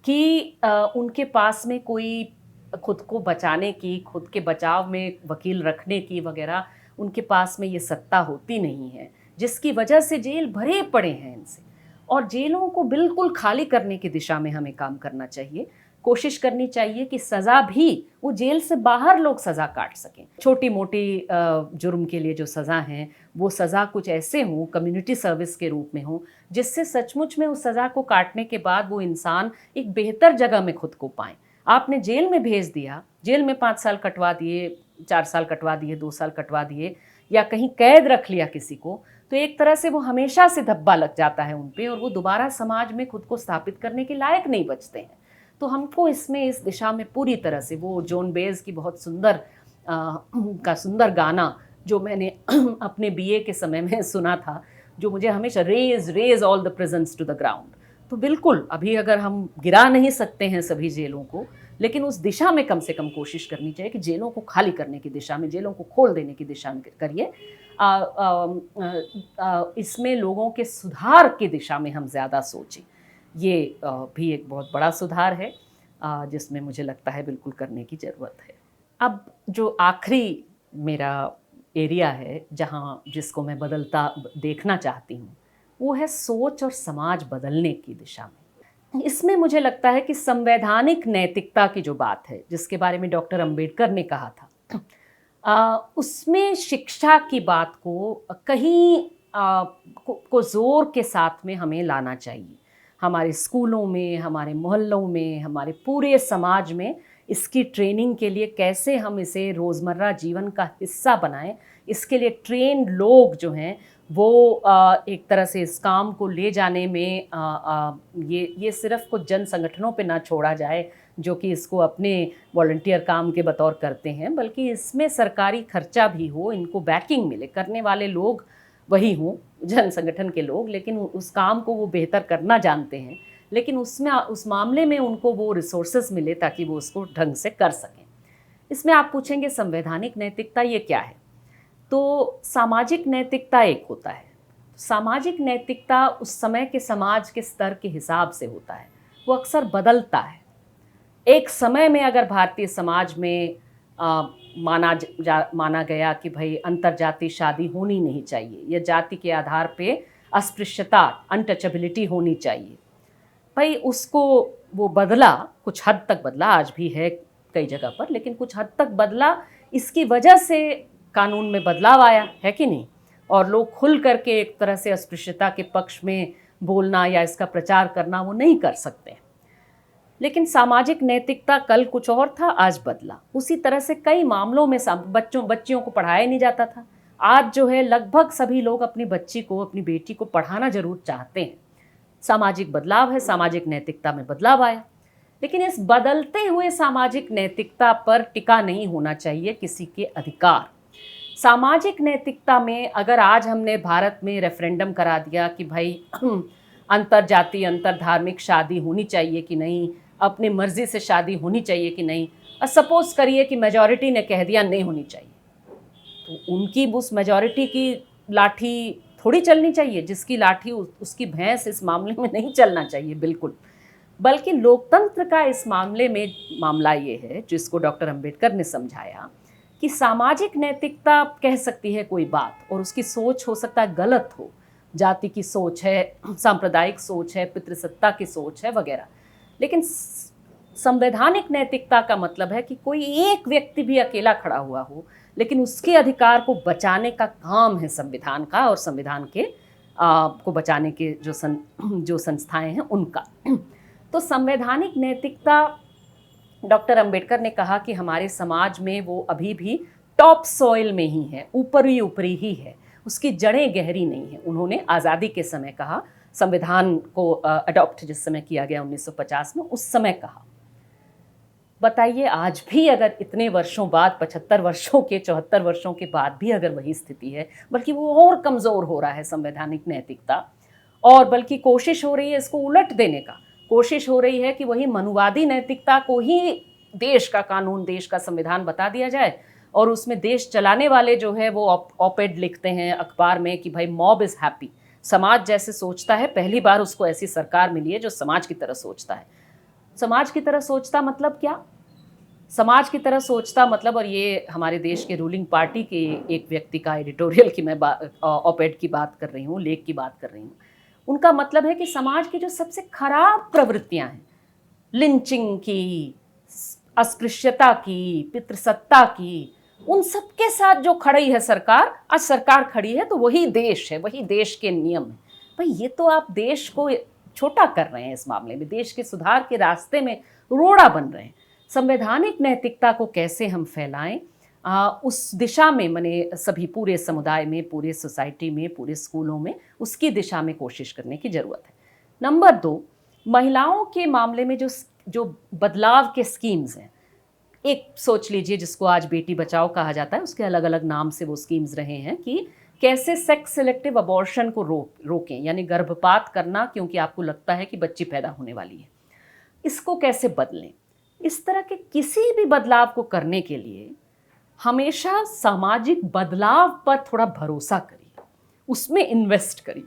कि उनके पास में कोई खुद को बचाने की, खुद के बचाव में वकील रखने की वगैरह उनके पास में ये सत्ता होती नहीं है, जिसकी वजह से जेल भरे पड़े हैं इनसे। और जेलों को बिल्कुल खाली करने की दिशा में हमें काम करना चाहिए। कोशिश करनी चाहिए कि सज़ा भी वो जेल से बाहर लोग सज़ा काट सकें। छोटी मोटी जुर्म के लिए जो सज़ा हैं वो सज़ा कुछ ऐसे हों, कम्युनिटी सर्विस के रूप में हों, जिससे सचमुच में उस सज़ा को काटने के बाद वो इंसान एक बेहतर जगह में खुद को पाएँ। आपने जेल में भेज दिया, जेल में 5 साल कटवा दिए, 4 साल कटवा दिए, 2 साल कटवा दिए, या कहीं कैद रख लिया किसी को, तो एक तरह से वो हमेशा से धब्बा लग जाता है उन पे और वो दोबारा समाज में खुद को स्थापित करने के लायक नहीं बचते हैं। तो हमको इसमें इस दिशा में पूरी तरह से, वो जॉन बेज की बहुत सुंदर गाना जो मैंने अपने बीए के समय में सुना था, जो मुझे हमेशा, raze all the prisons to the ground. तो बिल्कुल अभी अगर हम गिरा नहीं सकते हैं सभी जेलों को, लेकिन उस दिशा में कम से कम कोशिश करनी चाहिए कि जेलों को खाली करने की दिशा में, जेलों को खोल देने की दिशा में करिए। इसमें लोगों के सुधार की दिशा में हम ज़्यादा सोचें। ये भी एक बहुत बड़ा सुधार है जिसमें मुझे लगता है बिल्कुल करने की ज़रूरत है। अब जो आखिरी मेरा एरिया है जिसको मैं बदलता देखना चाहती हूँ, वो है सोच और समाज बदलने की दिशा में। इसमें मुझे लगता है कि संवैधानिक नैतिकता की जो बात है, जिसके बारे में डॉक्टर अंबेडकर ने कहा था, उसमें शिक्षा की बात को कहीं को ज़ोर के साथ में हमें लाना चाहिए। हमारे स्कूलों में, हमारे मोहल्लों में, हमारे पूरे समाज में इसकी ट्रेनिंग के लिए कैसे हम इसे रोज़मर्रा जीवन का हिस्सा बनाएं, इसके लिए ट्रेन्ड लोग जो हैं वो एक तरह से इस काम को ले जाने में ये सिर्फ कुछ जन संगठनों पे ना छोड़ा जाए जो कि इसको अपने वॉलंटियर काम के बतौर करते हैं, बल्कि इसमें सरकारी खर्चा भी हो, इनको बैकिंग मिले, करने वाले लोग वही हों, जन संगठन के लोग, लेकिन उस काम को वो बेहतर करना जानते हैं, लेकिन उस मामले में उनको वो रिसोर्सेज मिले ताकि वो उसको ढंग से कर सकें। इसमें आप पूछेंगे संवैधानिक नैतिकता ये क्या है? तो सामाजिक नैतिकता एक होता है। सामाजिक नैतिकता उस समय के समाज के स्तर के हिसाब से होता है, वो अक्सर बदलता है। एक समय में अगर भारतीय समाज में माना गया कि भाई अंतरजातीय शादी होनी नहीं चाहिए, या जाति के आधार पे अस्पृश्यता, अनटचेबिलिटी होनी चाहिए, भाई उसको वो बदला, कुछ हद तक बदला, आज भी है कई जगह पर, लेकिन कुछ हद तक बदला। इसकी वजह से कानून में बदलाव आया है कि नहीं, और लोग खुल करके एक तरह से अस्पृश्यता के पक्ष में बोलना या इसका प्रचार करना वो नहीं कर सकते। लेकिन सामाजिक नैतिकता कल कुछ और था, आज बदला। उसी तरह से कई मामलों में बच्चियों को पढ़ाया नहीं जाता था, आज जो है लगभग सभी लोग अपनी बच्ची को, अपनी बेटी को पढ़ाना जरूर चाहते हैं। सामाजिक बदलाव है, सामाजिक नैतिकता में बदलाव आया। लेकिन इस बदलते हुए सामाजिक नैतिकता पर टिका नहीं होना चाहिए किसी के अधिकार। सामाजिक नैतिकता में अगर आज हमने भारत में रेफरेंडम करा दिया कि भाई अंतर जातीय, अंतर धार्मिक शादी होनी चाहिए कि नहीं, अपनी मर्जी से शादी होनी चाहिए कि नहीं, और सपोज करिए कि मेजॉरिटी ने कह दिया नहीं होनी चाहिए, तो उनकी उस मेजॉरिटी की लाठी थोड़ी चलनी चाहिए, जिसकी लाठी उसकी भैंस इस मामले में नहीं चलना चाहिए बिल्कुल। बल्कि लोकतंत्र का इस मामले में मामला ये है, जिसको डॉक्टर अंबेडकर ने समझाया कि सामाजिक नैतिकता कह सकती है कोई बात, और उसकी सोच हो सकता है गलत हो, जाति की सोच है, सांप्रदायिक सोच है, पितृसत्ता की सोच है वगैरह, लेकिन संवैधानिक नैतिकता का मतलब है कि कोई एक व्यक्ति भी अकेला खड़ा हुआ हो, लेकिन उसके अधिकार को बचाने का काम है संविधान का, और संविधान के को बचाने के जो संस्थाएं हैं उनका। तो संवैधानिक नैतिकता डॉक्टर अंबेडकर ने कहा कि हमारे समाज में वो अभी भी टॉप सॉइल में ही है, ऊपरी ऊपरी ही है, उसकी जड़ें गहरी नहीं है। उन्होंने आज़ादी के समय कहा, संविधान को अडॉप्ट जिस समय किया गया 1950 में, उस समय कहा। बताइए आज भी अगर इतने वर्षों बाद, 75 वर्षों के, 74 वर्षों के बाद भी अगर वही स्थिति है, बल्कि वो और कमज़ोर हो रहा है संवैधानिक नैतिकता, और बल्कि कोशिश हो रही है इसको उलट देने का, कोशिश हो रही है कि वही मनुवादी नैतिकता को ही देश का कानून, देश का संविधान बता दिया जाए, और उसमें देश चलाने वाले जो है वो ऑपेड लिखते हैं अखबार में कि भाई मॉब इज़ हैप्पी। समाज जैसे सोचता है, पहली बार उसको ऐसी सरकार मिली है जो समाज की तरह सोचता है। समाज की तरह सोचता मतलब क्या? समाज की तरह सोचता मतलब, और ये हमारे देश के रूलिंग पार्टी के एक व्यक्ति का एडिटोरियल की मैं ऑपेड की बात कर रही हूँ, लेख की बात कर रही हूँ, उनका मतलब है कि समाज की जो सबसे खराब प्रवृत्तियां हैं, लिंचिंग की, अस्पृश्यता की, पितृसत्ता की, उन सब के साथ जो खड़ी है सरकार, आज सरकार खड़ी है तो वही देश है, वही देश के नियम है। भाई ये तो आप देश को छोटा कर रहे हैं, इस मामले में देश के सुधार के रास्ते में रोड़ा बन रहे हैं। संवैधानिक नैतिकता को कैसे हम फैलाएं, उस दिशा में मैंने सभी, पूरे समुदाय में, पूरे सोसाइटी में, पूरे स्कूलों में उसकी दिशा में कोशिश करने की ज़रूरत है। नंबर 2, महिलाओं के मामले में जो बदलाव के स्कीम्स हैं, एक सोच लीजिए जिसको आज बेटी बचाओ कहा जाता है, उसके अलग अलग नाम से वो स्कीम्स रहे हैं कि कैसे सेक्स सिलेक्टिव अबॉर्शन को रोकें, यानी गर्भपात करना क्योंकि आपको लगता है कि बच्ची पैदा होने वाली है, इसको कैसे बदलें। इस तरह के किसी भी बदलाव को करने के लिए हमेशा सामाजिक बदलाव पर थोड़ा भरोसा करिए, उसमें इन्वेस्ट करिए।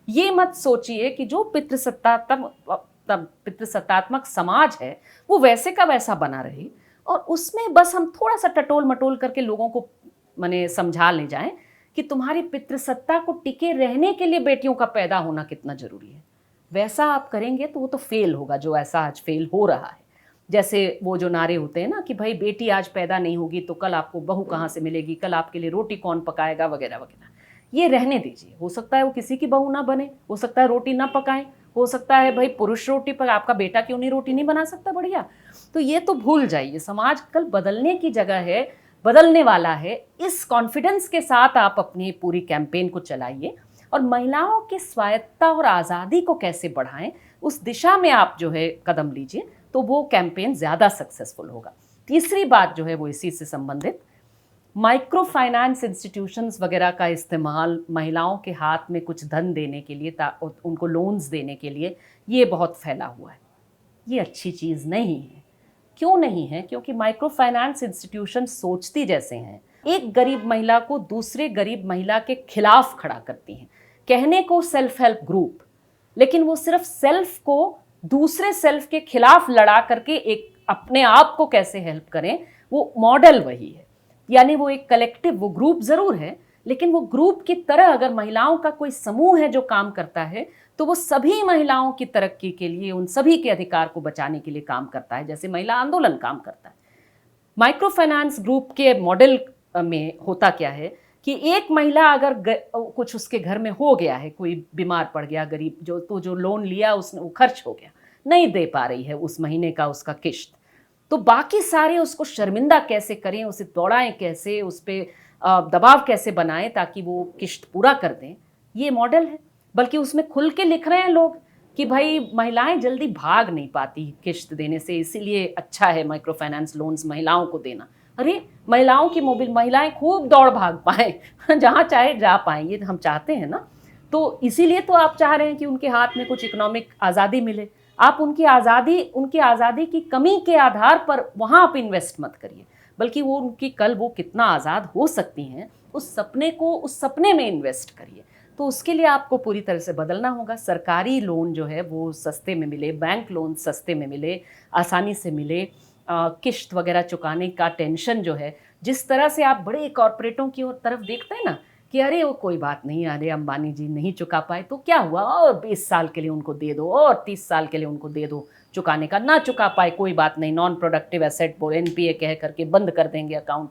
ये मत सोचिए कि जो पितृसत्तात्मक समाज है वो वैसे का वैसा बना रहे, और उसमें बस हम थोड़ा सा टटोल मटोल करके लोगों को माने समझा ले जाएं कि तुम्हारी पितृसत्ता को टिके रहने के लिए बेटियों का पैदा होना कितना जरूरी है। वैसा आप करेंगे तो वो तो फेल होगा, जो ऐसा आज फेल हो रहा है। जैसे वो जो नारे होते हैं ना कि भाई बेटी आज पैदा नहीं होगी तो कल आपको बहू कहाँ से मिलेगी, कल आपके लिए रोटी कौन पकाएगा, वगैरह वगैरह, ये रहने दीजिए। हो सकता है वो किसी की बहू ना बने, हो सकता है रोटी ना पकाएं, हो सकता है भाई पुरुष रोटी पर, आपका बेटा क्यों नहीं रोटी नहीं बना सकता, बढ़िया। तो ये तो भूल जाइए, समाज कल बदलने की जगह है, बदलने वाला है। इस कॉन्फिडेंस के साथ आप अपनी पूरी कैंपेन को चलाइए, और महिलाओं की स्वायत्तता और आज़ादी को कैसे बढ़ाएं, उस दिशा में आप जो है कदम लीजिए, तो वो कैंपेन ज़्यादा सक्सेसफुल होगा। तीसरी बात जो है वो इसी से संबंधित, माइक्रो फाइनेंस इंस्टीट्यूशंस वगैरह का इस्तेमाल महिलाओं के हाथ में कुछ धन देने के लिए, उनको लोन्स देने के लिए, ये बहुत फैला हुआ है। ये अच्छी चीज़ नहीं है। क्यों नहीं है? क्योंकि माइक्रो फाइनेंस इंस्टीट्यूशन सोचती जैसे हैं, एक गरीब महिला को दूसरे गरीब महिला के खिलाफ खड़ा करती हैं। कहने को सेल्फ हेल्प ग्रुप, लेकिन वो सिर्फ सेल्फ को दूसरे सेल्फ के खिलाफ लड़ा करके एक अपने आप को कैसे हेल्प करें, वो मॉडल वही है। यानी वो एक कलेक्टिव, वो ग्रुप जरूर है, लेकिन वो ग्रुप की तरह अगर महिलाओं का कोई समूह है जो काम करता है, तो वो सभी महिलाओं की तरक्की के लिए, उन सभी के अधिकार को बचाने के लिए काम करता है, जैसे महिला आंदोलन काम करता है। माइक्रो फाइनेंस ग्रुप के मॉडल में होता क्या है कि एक महिला अगर कुछ उसके घर में हो गया है, कोई बीमार पड़ गया, गरीब, जो लोन लिया उसने वो खर्च हो गया, नहीं दे पा रही है उस महीने का उसका किश्त, तो बाकी सारे उसको शर्मिंदा कैसे करें, उसे दौड़ाएं कैसे, उस पर दबाव कैसे बनाएं ताकि वो किश्त पूरा कर दें, ये मॉडल है। बल्कि उसमें खुल के लिख रहे हैं लोग कि भाई महिलाएं जल्दी भाग नहीं पाती किश्त देने से, इसीलिए अच्छा है माइक्रो फाइनेंस लोन्स महिलाओं को देना। अरे महिलाओं की महिलाएं खूब दौड़ भाग पाएं जहाँ चाहे जा पाएं, ये हम चाहते हैं ना। तो इसीलिए तो आप चाह रहे हैं कि उनके हाथ में कुछ इकोनॉमिक आज़ादी मिले। आप उनकी आज़ादी की कमी के आधार पर वहाँ आप इन्वेस्ट मत करिए, बल्कि वो उनकी कल वो कितना आज़ाद हो सकती हैं, उस सपने में इन्वेस्ट करिए। तो उसके लिए आपको पूरी तरह से बदलना होगा। सरकारी लोन जो है वो सस्ते में मिले, बैंक लोन सस्ते में मिले, आसानी से मिले, किश्त वगैरह चुकाने का टेंशन जो है, जिस तरह से आप बड़े कॉरपोरेटों की ओर तरफ देखते हैं ना कि अरे वो कोई बात नहीं, अरे अंबानी जी नहीं चुका पाए तो क्या हुआ, और 20 साल के लिए उनको दे दो, और 30 साल के लिए उनको दे दो चुकाने का, ना चुका पाए कोई बात नहीं, नॉन प्रोडक्टिव एसेट NPA कह करके बंद कर देंगे अकाउंट।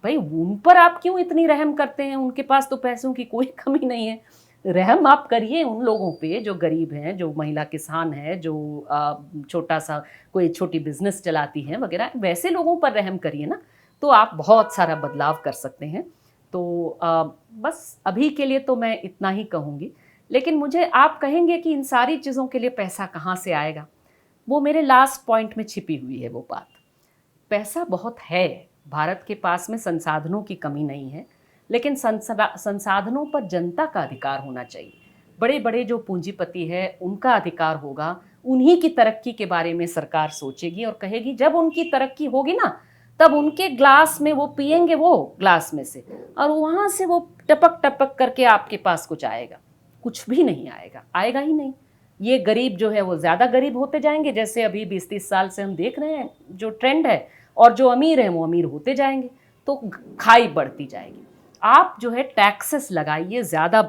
भाई उन पर आप क्यों इतनी रहम करते हैं? उनके पास तो पैसों की कोई कमी नहीं है। रहम आप करिए उन लोगों पे जो गरीब हैं, जो महिला किसान है, जो छोटा सा कोई छोटी बिजनेस चलाती हैं वगैरह, वैसे लोगों पर रहम करिए ना, तो आप बहुत सारा बदलाव कर सकते हैं। तो बस अभी के लिए तो मैं इतना ही कहूँगी। लेकिन मुझे आप कहेंगे कि इन सारी चीज़ों के लिए पैसा कहाँ से आएगा, वो मेरे लास्ट पॉइंट में छिपी हुई है वो बात। पैसा बहुत है, भारत के पास में संसाधनों की कमी नहीं है, लेकिन संसाधनों पर जनता का अधिकार होना चाहिए। बड़े बड़े जो पूंजीपति है उनका अधिकार होगा, उन्हीं की तरक्की के बारे में सरकार सोचेगी और कहेगी जब उनकी तरक्की होगी ना, तब उनके ग्लास में वो पिएंगे, वो ग्लास में से, और वहाँ से वो टपक टपक करके आपके पास कुछ आएगा। कुछ भी नहीं आएगा, आएगा ही नहीं। ये गरीब जो है वो ज़्यादा गरीब होते जाएंगे, जैसे अभी 20-30 साल से हम देख रहे हैं जो ट्रेंड है, और जो अमीर हैं वो अमीर होते जाएंगे, तो खाई बढ़ती जाएगी। आप जो है टैक्सेस लगाइए ज़्यादा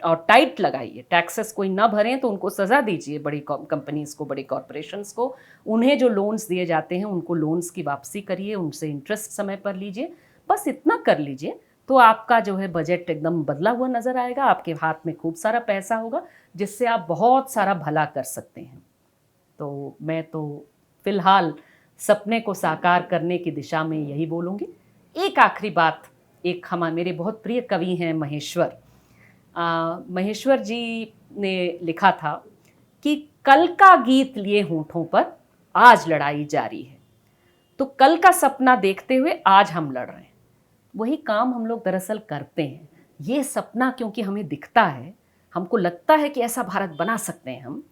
और टाइट लगाइए, टैक्सेस कोई ना भरें तो उनको सज़ा दीजिए, बड़ी कंपनीज़ को, बड़ी कॉरपोरेशंस को। उन्हें जो लोन्स दिए जाते हैं उनको लोन्स की वापसी करिए, उनसे इंटरेस्ट समय पर लीजिए। बस इतना कर लीजिए तो आपका जो है बजट एकदम बदला हुआ नज़र आएगा, आपके हाथ में खूब सारा पैसा होगा जिससे आप बहुत सारा भला कर सकते हैं। तो मैं तो फ़िलहाल सपने को साकार करने की दिशा में यही बोलूँगी। एक आखिरी बात, एक मेरे बहुत प्रिय कवि हैं महेश्वर, महेश्वर जी ने लिखा था कि कल का गीत लिए होठों पर आज लड़ाई जारी है। तो कल का सपना देखते हुए आज हम लड़ रहे हैं, वही काम हम लोग दरअसल करते हैं। ये सपना क्योंकि हमें दिखता है, हमको लगता है कि ऐसा भारत बना सकते हैं हम,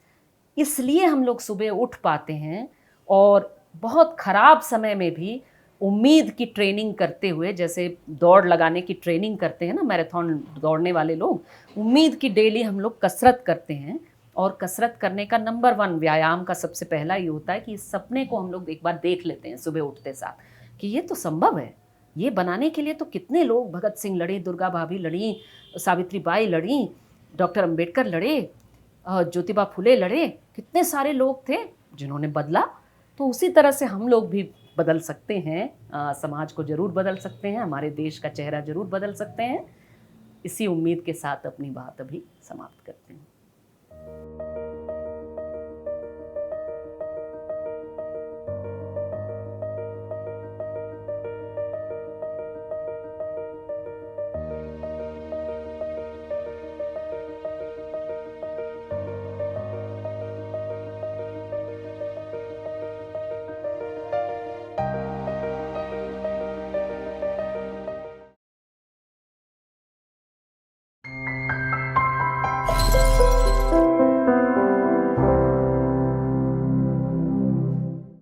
इसलिए हम लोग सुबह उठ पाते हैं और बहुत ख़राब समय में भी उम्मीद की ट्रेनिंग करते हुए, जैसे दौड़ लगाने की ट्रेनिंग करते हैं ना मैराथन दौड़ने वाले लोग, उम्मीद की डेली हम लोग कसरत करते हैं। और कसरत करने का नंबर 1 व्यायाम का सबसे पहला ये होता है कि इस सपने को हम लोग एक बार देख लेते हैं सुबह उठते साथ कि ये तो संभव है। ये बनाने के लिए तो कितने लोग, भगत सिंह लड़े, दुर्गा भाभी लड़ी, सावित्री बाई लड़ी, डॉक्टर अंबेडकर लड़े, ज्योतिबा फुले लड़े, कितने सारे लोग थे जिन्होंने बदला। तो उसी तरह से हम लोग भी बदल सकते हैं, समाज को ज़रूर बदल सकते हैं, हमारे देश का चेहरा ज़रूर बदल सकते हैं। इसी उम्मीद के साथ अपनी बात अभी समाप्त करते हैं।